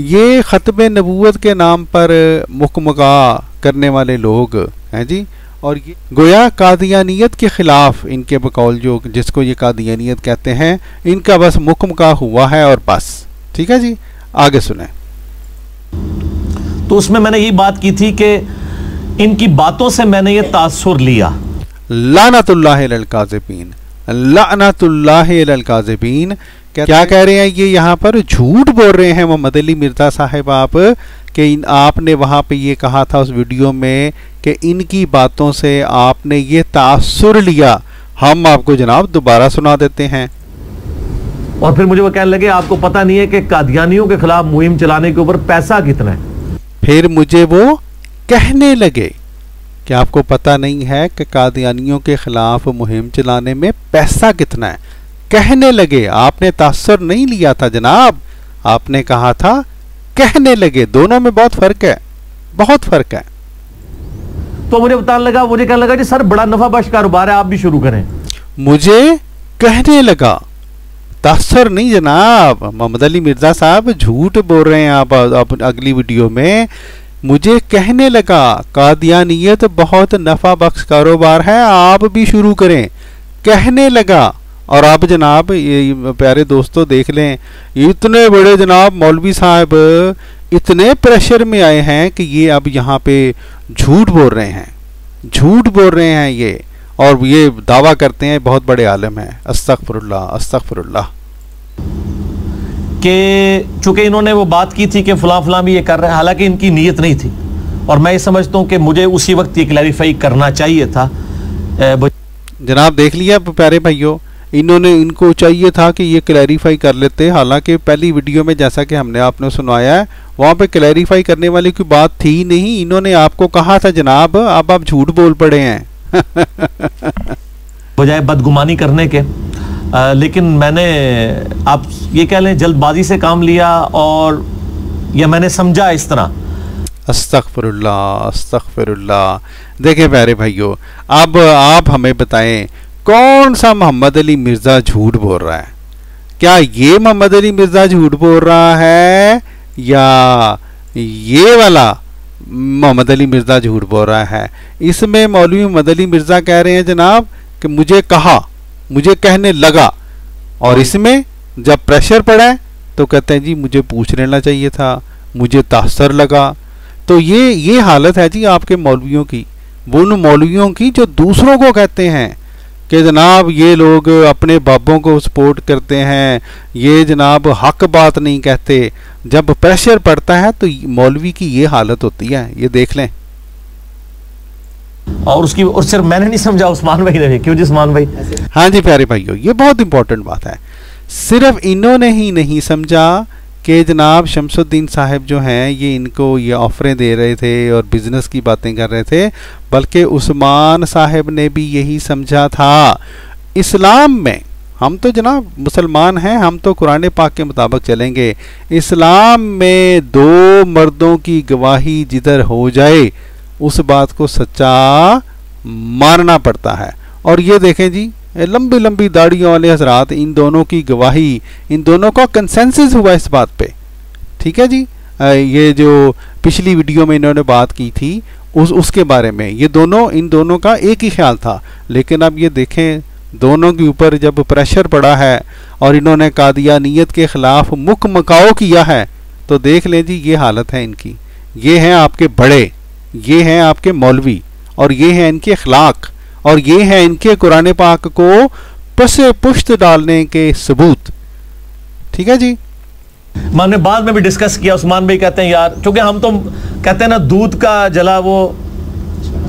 ये ख़त्म नबूवत के नाम पर मुकमका करने वाले लोग हैं जी, और ये गोया कादियानियत के ख़िलाफ़ इनके बकौल जो जिसको ये कादियानियत कहते हैं, इनका बस मुकमका हुआ है और बस। ठीक है जी, आगे सुने। तो उसमें मैंने यही बात की थी कि इनकी बातों से मैंने ये तासुर लिया। लानतुल्लाहि अलल काज़िबीन, लानतुल्लाहि अलल काज़िबीन। क्या कह रहे हैं ये यहाँ पर? झूठ बोल रहे हैं मोहम्मद अली मिर्ज़ा साहब आप, कि आपने वहाँ पे ये कहा था उस वीडियो में कि इनकी बातों से आपने ये तासुर लिया। हम आपको जनाब दोबारा सुना देते हैं। और फिर मुझे वो कहने लगे आपको पता नहीं है कि कादियानियों के खिलाफ मुहिम चलाने के ऊपर पैसा कितना है। फिर मुझे वो कहने लगे कि आपको पता नहीं है कि कादियानियों के खिलाफ मुहिम चलाने में पैसा कितना है। कहने लगे, आपने तासुर नहीं लिया था जनाब, आपने कहा था कहने लगे। दोनों में बहुत फर्क है, बहुत फर्क है। तो मुझे बताने लगा, मुझे कहने लगा जी सर बड़ा नफा बख्श कारोबार है, आप भी शुरू करें। मुझे कहने लगा, तासुर नहीं जनाब। मोहम्मद अली मिर्ज़ा साहब झूठ बोल रहे हैं आप अगली वीडियो में। मुझे कहने लगा कादियानियत बहुत नफा बख्श कारोबार है, आप भी शुरू करें। कहने लगा। और अब जनाब ये प्यारे दोस्तों देख लें, इतने बड़े जनाब मौलवी साहब इतने प्रेशर में आए हैं कि ये अब यहाँ पे झूठ बोल रहे हैं, झूठ बोल रहे हैं ये, और ये दावा करते हैं बहुत बड़े आलिम हैं। अस्तगफिरुल्लाह, अस्तगफिरुल्लाह। कि चूंकि इन्होंने वो बात की थी कि फलां फलां भी ये कर रहे हैं, हालांकि इनकी नीयत नहीं थी, और मैं ये समझता हूँ कि मुझे उसी वक्त ये क्लैरिफाई करना चाहिए था। जनाब देख लिया प्यारे भाइयों, इनको चाहिए था कि ये क्लैरिफाई कर लेते। हालांकि पहली वीडियो में जैसा कि हमने आपने सुनाया है, वहाँ पे क्लैरिफाई करने वाली कोई बात थी नहीं। इन्होंने आपको कहा था जनाब, अब आप झूठ बोल पड़े हैं बजाय बदगुमानी करने के। लेकिन मैंने आप ये कह लें जल्दबाजी से काम लिया, और या मैंने समझा इस तरह। अस्तगफिरुल्लाह, अस्तगफिरुल्लाह। देखें प्यारे भाइयों, अब आप हमें बताएं कौन सा मोहम्मद अली मिर्ज़ा झूठ बोल रहा है? क्या ये मोहम्मद अली मिर्ज़ा झूठ बोल रहा है, या ये वाला मोहम्मद अली मिर्ज़ा झूठ बोल रहा है? इसमें मौलवी मोहम्मद अली मिर्ज़ा कह रहे हैं जनाब कि मुझे कहा, मुझे कहने लगा, और इसमें जब प्रेशर पड़ा है तो कहते हैं जी मुझे पूछ लेना चाहिए था, मुझे तासर लगा। तो ये हालत है जी आपके मौलवियों की, वो उन मौलवियों की जो दूसरों को कहते हैं कि जनाब ये लोग अपने बाबों को सपोर्ट करते हैं, ये जनाब हक बात नहीं कहते। जब प्रेशर पड़ता है तो मौलवी की ये हालत होती है, ये देख लें। और सिर्फ मैंने नहीं समझा, उस्मान भाई ने। क्यों जी उस्मान भाई? हाँ जी प्यारे भाइयों, ये बहुत इंपॉर्टेंट बात है। सिर्फ इन्होंने ही नहीं समझा कि जनाब शमसुद्दीन साहब जो हैं ये इनको ये ऑफरें दे रहे थे और बिजनेस की बातें कर रहे थे, बल्कि उस्मान साहब ने भी यही समझा था। इस्लाम में हम तो जनाब मुसलमान हैं, हम तो कुरान पाक के मुताबिक चलेंगे। इस्लाम में दो मर्दों की गवाही जिधर हो जाए उस बात को सच्चा मानना पड़ता है। और ये देखें जी, लंबी लंबी दाढ़ियों वाले हजरात, इन दोनों की गवाही, इन दोनों का कंसेंसस हुआ इस बात पे। ठीक है जी, ये जो पिछली वीडियो में इन्होंने बात की थी उसके बारे में, ये दोनों, इन दोनों का एक ही ख्याल था। लेकिन अब ये देखें, दोनों के ऊपर जब प्रेशर पड़ा है और इन्होंने कादियानियत के खिलाफ मुकमकाओ किया है, तो देख लें जी ये हालत है इनकी। ये हैं आपके बड़े, ये हैं आपके मौलवी, और ये हैं इनके अखलाक, और ये हैं इनके कुरान पाक को पसे पुश्त डालने के सबूत। ठीक है जी। मैंने बाद में भी डिस्कस किया, उस्मान भाई कहते हैं यार, क्योंकि हम तो कहते हैं ना दूध का जला वो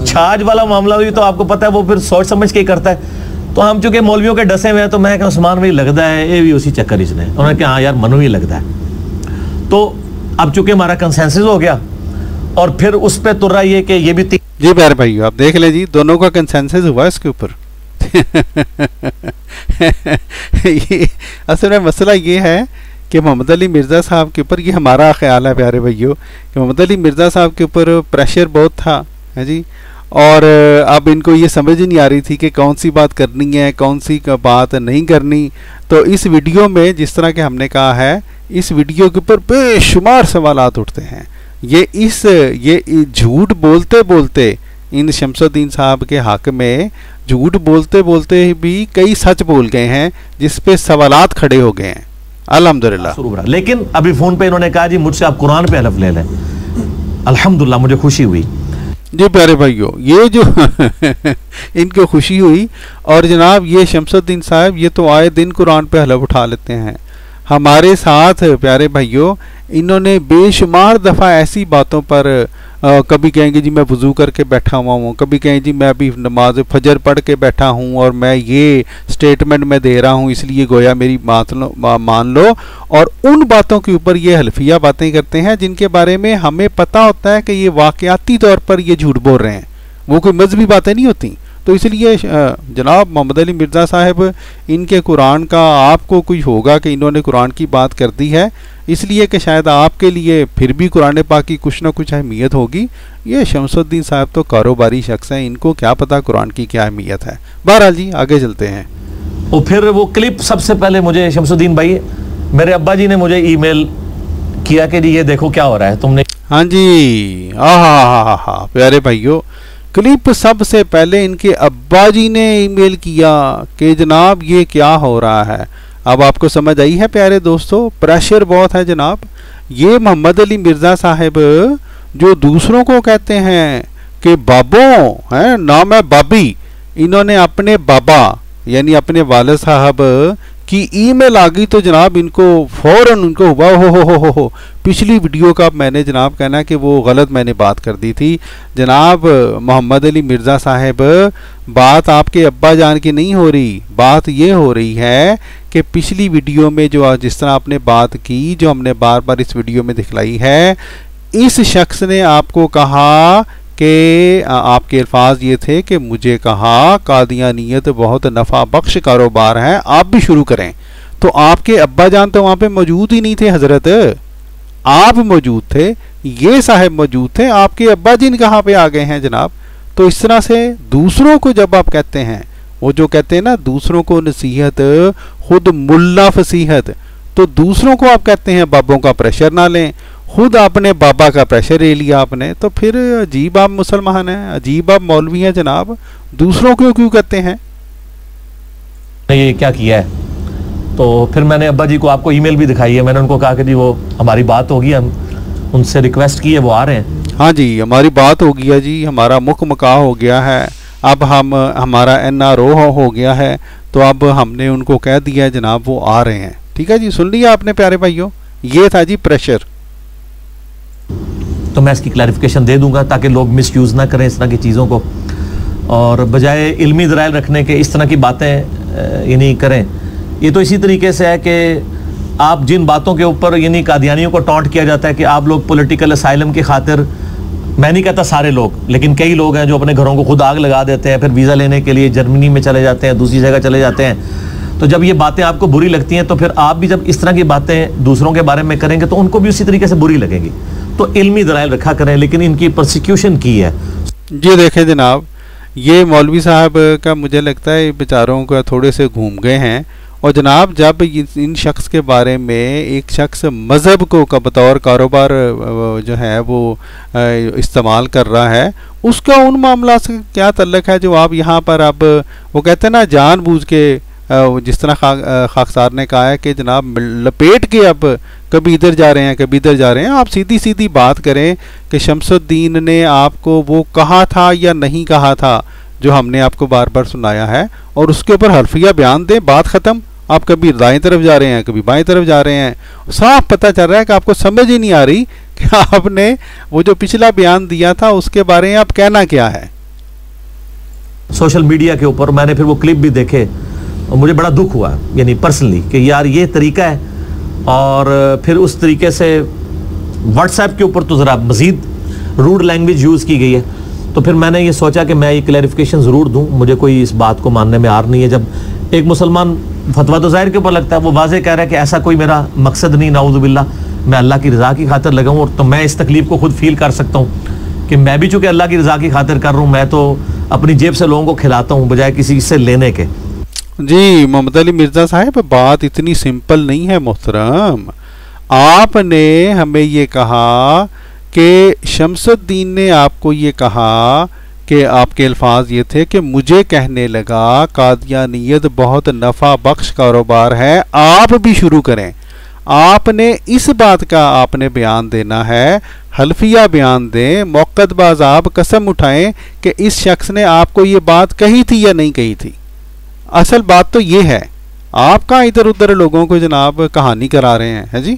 छाछ वाला मामला भी तो आपको पता है, वो फिर सोच समझ के ही करता है। तो हम चूंकि मौलवियों के डसे हुए हैं, तो मैं कहा उस्मान भाई लगता है ये भी उसी चक्कर इसने। उन्होंने कहा हाँ यार मनु ही लगता है। तो अब चूंकि हमारा कंसेंसस हो गया, और फिर उस पर तुर रहा है कि ये भी जी प्यारे भाइयों, आप देख लें जी, दोनों का कंसेंसस हुआ इसके ऊपर। असल में मसला ये है कि मोहम्मद अली मिर्ज़ा साहब के ऊपर, ये हमारा ख्याल है प्यारे भाइयों, कि मोहम्मद अली मिर्ज़ा साहब के ऊपर प्रेशर बहुत था है जी, और अब इनको ये समझ ही नहीं आ रही थी कि कौन सी बात करनी है, कौन सी बात नहीं करनी। तो इस वीडियो में जिस तरह के हमने कहा है, इस वीडियो के ऊपर बेशुमार सवालात उठते हैं। ये झूठ बोलते बोलते इन शमसुद्दीन साहब के हक में झूठ बोलते बोलते भी कई सच बोल गए हैं, जिस पे सवालात खड़े हो गए हैं। अल्हम्दुलिल्लाह। लेकिन अभी फोन पे इन्होंने कहा जी मुझसे आप कुरान पे हलफ ले लें। अल्हम्दुलिल्लाह, मुझे खुशी हुई जी प्यारे भाइयों, ये जो इनको खुशी हुई। और जनाब ये शमसुद्दीन साहब ये तो आए दिन कुरान पे हलफ उठा लेते हैं हमारे साथ। प्यारे भाइयों, इन्होंने बेशुमार दफ़ा ऐसी बातों पर कभी कहेंगे जी मैं वज़ू करके बैठा हुआ हूँ, कभी कहेंगे जी मैं अभी नमाज फजर पढ़ के बैठा हूँ और मैं ये स्टेटमेंट में दे रहा हूँ, इसलिए गोया मेरी बात मान लो। और उन बातों के ऊपर ये हल्फिया बातें करते हैं जिनके बारे में हमें पता होता है कि ये वाक़याती तौर पर ये झूठ बोल रहे हैं, वो कोई मजहबी बातें नहीं होती। तो इसलिए जनाब मोहम्मद अली मिर्ज़ा साहब, इनके कुरान का आपको कुछ होगा कि इन्होंने कुरान की बात कर दी है, इसलिए कि शायद आपके लिए फिर भी कुरान पाक की कुछ ना कुछ अहमियत होगी। ये शमसुद्दीन साहब तो कारोबारी शख्स हैं, इनको क्या पता कुरान की क्या अहमियत है। बहरहाल जी आगे चलते हैं। और फिर वो क्लिप सबसे पहले मुझे शमसुद्दीन भाई, मेरे अब्बा जी ने मुझे ईमेल किया कि जी ये देखो क्या हो रहा है तुमने। हाँ जी, हा प्यारे भाइयों, क्लिप सबसे पहले इनके अब्बा जी ने ईमेल किया कि जनाब ये क्या हो रहा है। अब आपको समझ आई है प्यारे दोस्तों, प्रेशर बहुत है जनाब। ये मोहम्मद अली मिर्ज़ा साहब जो दूसरों को कहते हैं कि बाबों हैं, नाम है बाबी, इन्होंने अपने बाबा यानी अपने वालिद साहब की ईमेल आ गई तो जनाब इनको फौरन उनको हुआ हो पिछली वीडियो का मैंने जनाब कहना कि वो गलत मैंने बात कर दी थी। जनाब मोहम्मद अली मिर्ज़ा साहब, बात आपके अब्बा जान की नहीं हो रही, बात ये हो रही है कि पिछली वीडियो में जो जिस तरह आपने बात की, जो हमने बार बार इस वीडियो में दिखलाई है, इस शख्स ने आपको कहा कि आपके अल्फाज ये थे कि मुझे कहा कादियानियत बहुत नफ़ा बख्श कारोबार है, आप भी शुरू करें। तो आपके अब्बा जान तो वहाँ पे मौजूद ही नहीं थे हजरत, आप मौजूद थे, ये साहब मौजूद थे, आपके अब्बा जिन कहाँ पे आ गए हैं जनाब। तो इस तरह से दूसरों को जब आप कहते हैं, वो जो कहते हैं ना दूसरों को नसीहत खुद मुल्ला फसीहत, तो दूसरों को आप कहते हैं बाबों का प्रेशर ना लें, खुद आपने बाबा का प्रेशर ले लिया आपने, तो फिर अजीब आप मुसलमान हैं, अजीब आप मौलवी हैं जनाब, दूसरों को क्यों कहते हैं। ये क्या किया है। तो फिर मैंने अब्बा जी को आपको ईमेल भी दिखाई है, मैंने उनको कहा कि जी वो हमारी बात होगी, हम उनसे रिक्वेस्ट की है, वो आ रहे हैं। हाँ जी, हमारी बात हो गया जी, हमारा मुकमका हो गया है, अब हमारा NRO हो गया है, तो अब हमने उनको कह दिया है जनाब वो आ रहे हैं। ठीक है जी, सुन लिया आपने प्यारे भाइयों, ये था जी प्रेशर। तो मैं इसकी क्लैरिफिकेशन दे दूंगा ताकि लोग मिसयूज ना करें इस तरह की चीज़ों को, और बजाय इल्मी दलाइल रखने के इस तरह की बातें यानी करें। ये तो इसी तरीके से है कि आप जिन बातों के ऊपर यानी कादियानियों को टॉन्ट किया जाता है कि आप लोग पॉलिटिकल असाइलम की खातिर, मैं नहीं कहता सारे लोग, लेकिन कई लोग हैं जो अपने घरों को खुद आग लगा देते हैं, फिर वीज़ा लेने के लिए जर्मनी में चले जाते हैं, दूसरी जगह चले जाते हैं। तो जब ये बातें आपको बुरी लगती हैं तो फिर आप भी जब इस तरह की बातें दूसरों के बारे में करेंगे तो उनको भी उसी तरीके से बुरी लगेंगी। तो इल्मी दलाइल रखा करें, लेकिन इनकी प्रोसिक्यूशन की है। जी देखें जनाब, ये मौलवी साहब का मुझे लगता है बेचारों का थोड़े से घूम गए हैं। और जनाब जब इन शख्स के बारे में एक शख्स मज़हब को का बतौर कारोबार जो है वो इस्तेमाल कर रहा है, उसका उन मामला से क्या तल्लक है जो आप यहाँ पर अब वो कहते हैं ना जानबूझ के, जिस तरह खाकसार ने कहा है कि जनाब लपेट के अब कभी इधर जा रहे हैं कभी इधर जा रहे हैं। आप सीधी सीधी बात करें कि शमसुद्दीन ने आपको वो कहा था या नहीं कहा था जो हमने आपको बार बार सुनाया है, और उसके ऊपर हल्फिया बयान दें, बात ख़त्म। आप कभी दाएं तरफ जा रहे हैं कभी बाएं तरफ जा रहे हैं, साफ पता चल रहा है कि आपको समझ ही नहीं आ रही कि आपने वो जो पिछला बयान दिया था उसके बारे में आप कहना क्या है। सोशल मीडिया के ऊपर मैंने फिर वो क्लिप भी देखे और मुझे बड़ा दुख हुआ यानी पर्सनली कि यार ये तरीका है। और फिर उस तरीके से व्हाट्सएप के ऊपर तो ज़रा मज़ीद रूड लैंग्वेज यूज़ की गई है। तो फिर मैंने ये सोचा कि मैं ये क्लैरिफिकेशन ज़रूर दूं, मुझे कोई इस बात को मानने में आर नहीं है। जब एक मुसलमान फतवा तो ज़ाहिर के ऊपर लगता है, वो वाज़े कह रहा है कि ऐसा कोई मेरा मकसद नहीं, नाउज़ुबिल्लाह, मैं अल्लाह की रज़ा की खातिर लगा हूँ, और तो मैं इस तकलीफ़ को खुद फील कर सकता हूँ कि मैं भी चूंकि अल्लाह की रजा की खातिर कर रहा हूँ, मैं तो अपनी जेब से लोगों को खिलाता हूँ बजाय किसी से लेने के। जी मोहम्मद अली मिर्ज़ा साहब, बात इतनी सिंपल नहीं है मोहतरम। आपने हमें ये कहा कि शमसुद्दीन ने आपको ये कहा कि आपके अल्फाज ये थे कि मुझे कहने लगा कादियानियत बहुत नफ़ा बख्श कारोबार है, आप भी शुरू करें। आपने इस बात का आपने बयान देना है, हल्फिया बयान दें, मौक़त-बाज़ आप कसम उठाएं कि इस शख्स ने आपको ये बात कही थी या नहीं कही थी। असल बात तो ये है, आप कहाँ इधर उधर लोगों को जनाब कहानी करा रहे हैं, है जी।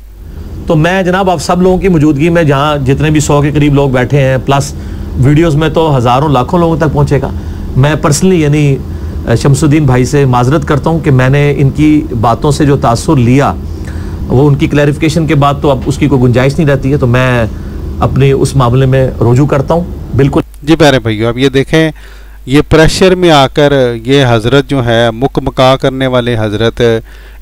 तो मैं जनाब आप सब लोगों की मौजूदगी में, जहाँ जितने भी 100 के करीब लोग बैठे हैं, प्लस वीडियोस में तो हज़ारों लाखों लोगों तक पहुँचेगा, मैं पर्सनली यानी शमसुद्दीन भाई से माजरत करता हूँ कि मैंने इनकी बातों से जो तासुर लिया वो उनकी क्लैरिफिकेशन के बाद तो अब उसकी कोई गुंजाइश नहीं रहती है, तो मैं अपने उस मामले में रुजू करता हूँ। बिल्कुल जी प्यारे भैया, अब ये देखें, ये प्रेशर में आकर ये हज़रत जो है मुकमका करने वाले हज़रत,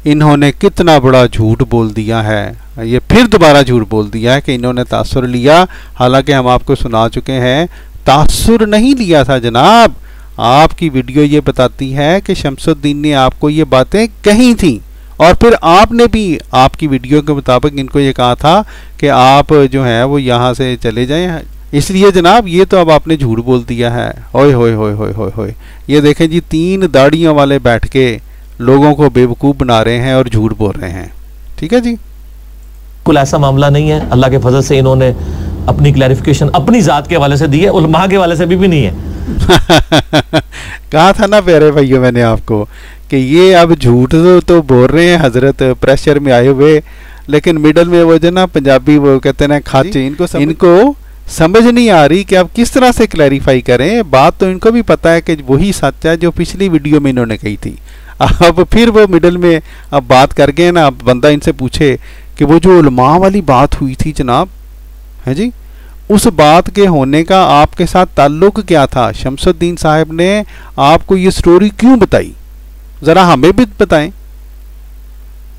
इन्होंने कितना बड़ा झूठ बोल दिया है। ये फिर दोबारा झूठ बोल दिया है कि इन्होंने तासुर लिया, हालांकि हम आपको सुना चुके हैं तासुर नहीं लिया था जनाब। आपकी वीडियो ये बताती है कि शमसुद्दीन ने आपको ये बातें कही थी और फिर आपने भी आपकी वीडियो के मुताबिक इनको ये कहा था कि आप जो है वो यहाँ से चले जाएं। इसलिए जनाब ये तो अब आपने झूठ बोल दिया है। ओए होए होए होए होए होए, ये देखें जी, 3 दाढ़ियों वाले बैठ के लोगों को बेवकूफ़ बना रहे हैं और झूठ बोल रहे हैं। ठीक है जी, कुल ऐसा मामला नहीं है। अल्लाह के फजल से इन्होंने अपनी क्लैरिफिकेशन अपनी ज़ात के हवाले से दी है, उलमा के हवाले से भी नहीं है। कहा था ना प्यारे भाइयों मैंने आपको कि ये अब झूठ तो बोल रहे हैं हजरत प्रेशर में आए हुए, लेकिन मिडल में वो जो ना पंजाबी वो कहते हैं ना खाचे, इनको समझ नहीं आ रही कि आप किस तरह से क्लैरिफाई करें। बात तो इनको भी पता है कि वही सच है जो पिछली वीडियो में इन्होंने कही थी। अब फिर वो मिडल में अब बात कर गए ना, अब बंदा इनसे पूछे कि वो जो उलमा वाली बात हुई थी जनाब, है जी, उस बात के होने का आपके साथ ताल्लुक क्या था? शमसुद्दीन साहब ने आपको ये स्टोरी क्यों बताई, ज़रा हमें भी बताएं।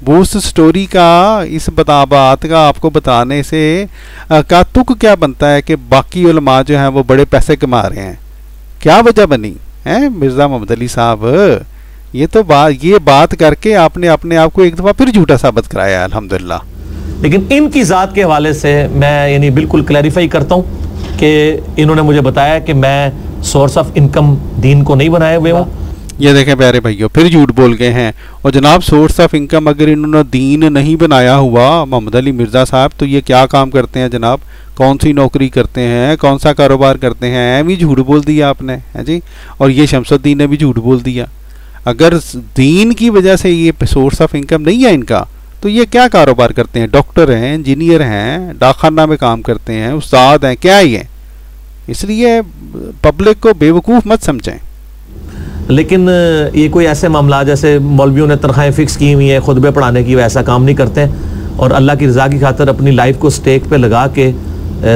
वो उस स्टोरी का, इस बात का आपको बताने से का तुक क्या बनता है कि बाकी उलमा जो हैं वो बड़े पैसे कमा रहे हैं? क्या वजह बनी है मिर्ज़ा मोहम्मद अली साहब? ये तो ये बात करके आपने अपने आप को एक दफ़ा फिर झूठा साबित कराया अल्हम्दुलिल्लाह। लेकिन इनकी ज़ात के हवाले से मैं यानी बिल्कुल क्लैरिफाई करता हूँ कि इन्होंने मुझे बताया कि मैं सोर्स ऑफ इनकम दीन को नहीं बनाए हुए हूँ। ये देखें प्यारे भाइयों, फिर झूठ बोल गए हैं। और जनाब सोर्स ऑफ इनकम अगर इन्होंने दीन नहीं बनाया हुआ मोहम्मद अली मिर्ज़ा साहब, तो ये क्या काम करते हैं जनाब? कौन सी नौकरी करते हैं, कौन सा कारोबार करते हैं? भी झूठ बोल दिया आपने, है जी। और ये शमसुद्दीन ने भी झूठ बोल दिया। अगर दीन की वजह से ये सोर्स ऑफ इनकम नहीं है इनका, तो ये क्या कारोबार करते हैं? डॉक्टर हैं, इंजीनियर हैं, डाकखाना में काम करते हैं, उस्ताद हैं, क्या ये? इसलिए पब्लिक को बेवकूफ़ मत समझें। लेकिन ये कोई ऐसे मामला जैसे मौलवियों ने तनख्वाहें फिक्स की हुई हैं खुतबे पढ़ाने की, वैसा काम नहीं करते हैं और अल्लाह की रज़ा की खातिर अपनी लाइफ को स्टेक पे लगा के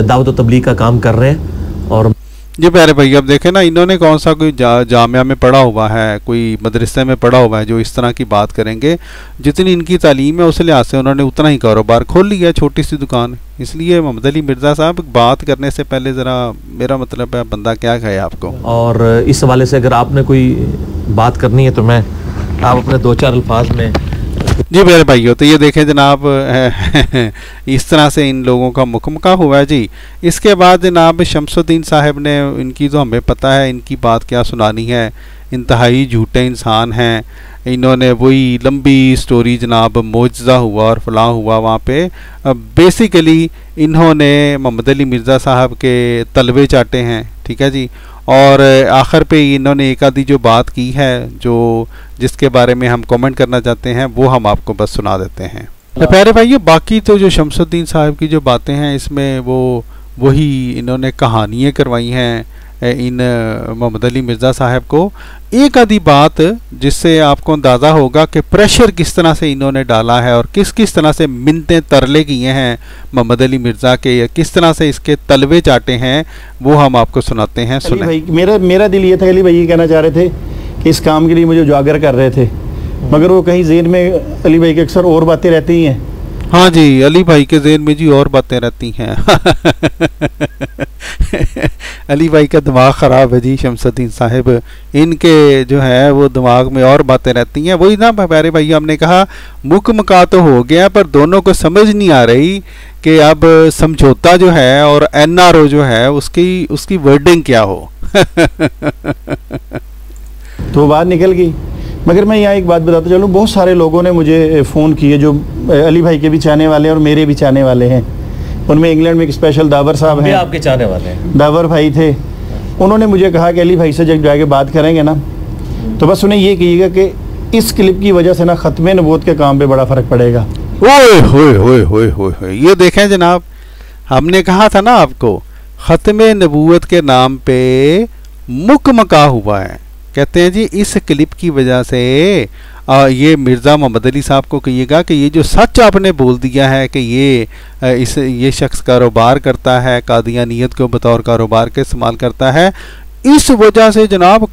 दावत व तबलीग का काम कर रहे हैं। और जी प्यारे भाई, अब देखें ना, इन्होंने कौन सा कोई जामिया में पढ़ा हुआ है, कोई मदरसे में पढ़ा हुआ है जो इस तरह की बात करेंगे? जितनी इनकी तालीम है उस लिहाज से उन्होंने उतना ही कारोबार खोल लिया, छोटी सी दुकान। इसलिए मोहम्मद अली मिर्ज़ा साहब, बात करने से पहले ज़रा मेरा मतलब है बंदा क्या कहे आपको। और इस हवाले से अगर आपने कोई बात करनी है तो मैं आप अपने 2-4 अल्फाज में। जी मेरे भाइयों, तो ये देखें जनाब, इस तरह से इन लोगों का मुकमका हुआ है जी। इसके बाद जनाब शमसुद्दीन साहब ने, इनकी तो हमें पता है इनकी बात क्या सुनानी है, इंतहाई झूठे इंसान हैं। इन्होंने वही लंबी स्टोरी जनाब, मोजज़ा हुआ और फलां हुआ वहाँ पे, बेसिकली इन्होंने मोहम्मद अली मिर्ज़ा साहब के तलवे चाटे हैं, ठीक है जी। और आखिर पे इन्होंने एक आधी जो बात की है, जो जिसके बारे में हम कमेंट करना चाहते हैं, वो हम आपको बस सुना देते हैं। तो प्यारे भाइयों, बाकी तो जो शमसुद्दीन साहब की जो बातें हैं, इसमें वही इन्होंने कहानियाँ करवाई हैं इन मोहम्मद अली मिर्ज़ा साहब को। एक आधी बात जिससे आपको अंदाज़ा होगा कि प्रेशर किस तरह से इन्होंने डाला है और किस किस तरह से मिन्नतें तरले किए हैं मोहम्मद अली मिर्ज़ा के, या किस तरह से इसके तलवे चाटे हैं, वो हम आपको सुनाते हैं। सुने भाई, मेरा दिल ये था, अली भाई ये कहना चाह रहे थे कि इस काम के लिए मुझे उजागर कर रहे थे, मगर वो कहीं ज़हन में अली भाई के अक्सर और बातें रहती हैं। हाँ जी, अली भाई के ज़हन में जी और बातें रहती हैं। अली भाई का दिमाग ख़राब है जी शमसुद्दीन साहिब, इनके जो है वो दिमाग में और बातें रहती हैं। वही ना प्यारे भाई, हमने कहा मुकमका तो हो गया पर दोनों को समझ नहीं आ रही कि अब समझौता जो है और एनआरओ जो है उसकी वर्डिंग क्या हो। तो बात निकल गई। मगर मैं यहाँ एक बात बताता चलूँ, बहुत सारे लोगों ने मुझे फ़ोन किए जो अली भाई के भी चाहने वाले हैं और मेरे भी चाहने वाले हैं। उनमें इंग्लैंड में एक स्पेशल दावर साहब हैं, आपके चाहने वाले हैं, दावर भाई थे। उन्होंने मुझे कहा कि अली भाई से जब जाके बात करेंगे ना तो बस उन्हें ये कहिएगा कि इस क्लिप की वजह से ना ख़त्म नबूवत के काम पे बड़ा फ़र्क पड़ेगा। ओए होए होए होए होए होए, ये देखें जनाब, हमने कहा था ना आपको ख़त्म नबूवत के नाम पे मुकमका हुआ है। कहते हैं जी इस क्लिप की वजह से ये मिर्ज़ा मोहम्मद अली साहब को कहिएगा कि ये जो सच आपने बोल दिया है कि ये शख्स कारोबार करता है, कादियानियत को बतौर कारोबार के इस्तेमाल करता है, इस वजह से जनाब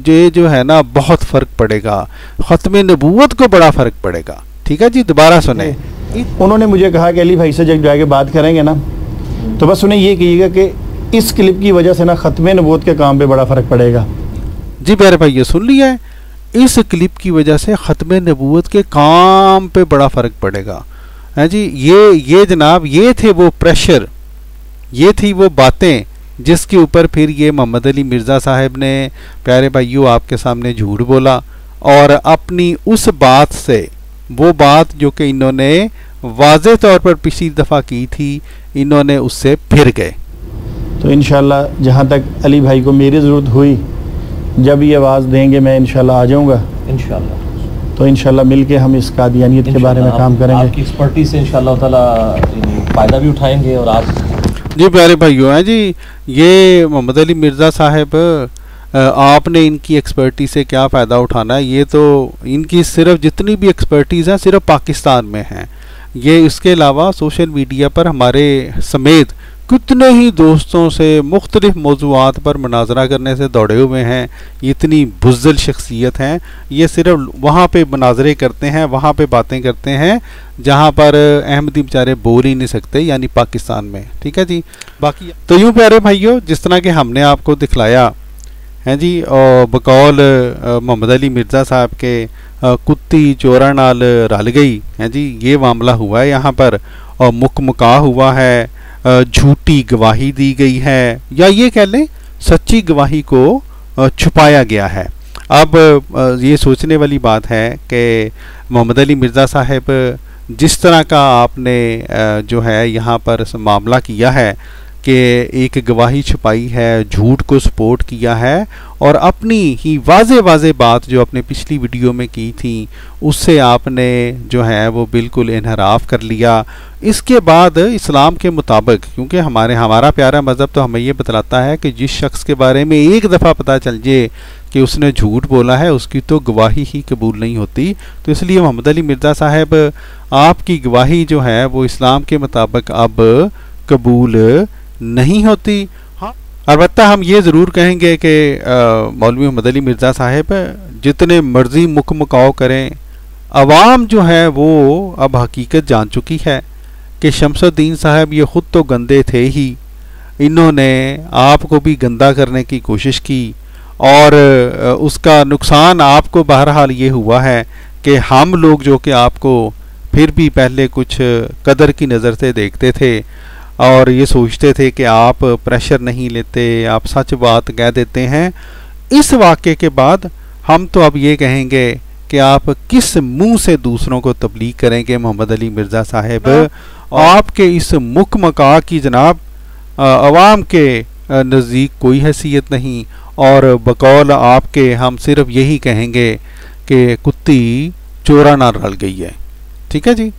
ये जो है ना बहुत फ़र्क पड़ेगा, ख़त्म नबूवत को बड़ा फ़र्क पड़ेगा। ठीक है जी, दोबारा सुने। उन्होंने मुझे कहा कि अली भाई से जब जाके बात करेंगे ना तो बस उन्हें ये कहिएगा कि इस क्लिप की वजह से ना ख़त्म नबूवत के काम पे बड़ा फ़र्क पड़ेगा। जी प्यारे भाई, ये सुन लिया है, इस क्लिप की वजह से ख़त्म नबूवत के काम पे बड़ा फ़र्क पड़ेगा। है जी, ये जनाब ये थे वो प्रेशर, ये थी वो बातें जिसके ऊपर फिर ये मोहम्मद अली मिर्ज़ा साहब ने प्यारे भाइयों आपके सामने झूठ बोला और अपनी उस बात से, वो बात जो कि इन्होंने वाज़े तौर पर पिछली दफ़ा की थी, इन्होंने उससे फिर गए। तो इंशाल्लाह जहाँ तक अली भाई को मेरी ज़रूरत हुई, जब ये आवाज़ देंगे मैं इंशाल्लाह आ जाऊँगा इंशाल्लाह। तो इंशाल्लाह मिलके हम इस कादियानियत के बारे में काम करेंगे। आपकी एक्सपर्टीज से इंशाल्लाह ताला फ़ायदा भी उठाएंगे। और आप जी प्यारे भाइयों हैं जी, ये मोहम्मद अली मिर्ज़ा साहब, आपने इनकी एक्सपर्टीज से क्या फ़ायदा उठाना है, ये तो इनकी सिर्फ जितनी भी एक्सपर्टीज़ हैं सिर्फ पाकिस्तान में हैं। ये इसके अलावा सोशल मीडिया पर हमारे समेत कितने ही दोस्तों से मुख्तलिफ मौज़ूआत पर मुनाजरा करने से दौड़े हुए हैं। इतनी बुज़्दिल शख्सियत हैं, ये सिर्फ वहाँ पे मुनाजरे करते हैं, वहाँ पे बातें करते हैं जहाँ पर अहमदी बेचारे बोल ही नहीं सकते, यानी पाकिस्तान में। ठीक है जी, बाकी तो यूँ प्यारे भाइयों, जिस तरह के हमने आपको दिखलाया है जी, और बकौल मोहम्मद अली मिर्ज़ा साहब के कुत्ती चोरा नाल रल गई है जी, ये मामला हुआ है यहाँ पर, और मुकमका हुआ है, झूठी गवाही दी गई है, या ये कह लें सच्ची गवाही को छुपाया गया है। अब ये सोचने वाली बात है कि मोहम्मद अली मिर्ज़ा साहब जिस तरह का आपने जो है यहाँ पर मामला किया है कि एक गवाही छुपाई है, झूठ को सपोर्ट किया है, और अपनी ही वाज़े बात जो आपने पिछली वीडियो में की थी उससे आपने जो है वो बिल्कुल इनहराफ कर लिया। इसके बाद इस्लाम के मुताबिक, क्योंकि हमारा प्यारा मज़हब तो हमें ये बतलाता है कि जिस शख्स के बारे में एक दफ़ा पता चल जाए कि उसने झूठ बोला है, उसकी तो गवाही ही कबूल नहीं होती। तो इसलिए मोहम्मद अली मिर्ज़ा साहब, आपकी गवाही जो है वो इस्लाम के मुताबिक अब कबूल नहीं होती। हाँ, अलबत्ता हम ये ज़रूर कहेंगे कि मौलवी मोहम्मद अली मिर्ज़ा साहब जितने मर्ज़ी मुकमकाओ करें, अवाम जो है वो अब हकीकत जान चुकी है कि शमसुद्दीन साहब ये ख़ुद तो गंदे थे ही, इन्होंने आपको भी गंदा करने की कोशिश की, और उसका नुकसान आपको बहरहाल ये हुआ है कि हम लोग जो कि आपको फिर भी पहले कुछ कदर की नज़र से देखते थे और ये सोचते थे कि आप प्रेशर नहीं लेते, आप सच बात कह देते हैं, इस वाक़े के बाद हम तो अब ये कहेंगे कि आप किस मुंह से दूसरों को तबलीग करेंगे मोहम्मद अली मिर्ज़ा साहब। आपके इस मुकमका की जनाब अवाम के नज़दीक कोई हैसियत नहीं, और बकौल आपके हम सिर्फ यही कहेंगे कि कुत्ती चोरा ना रल गई है। ठीक है जी।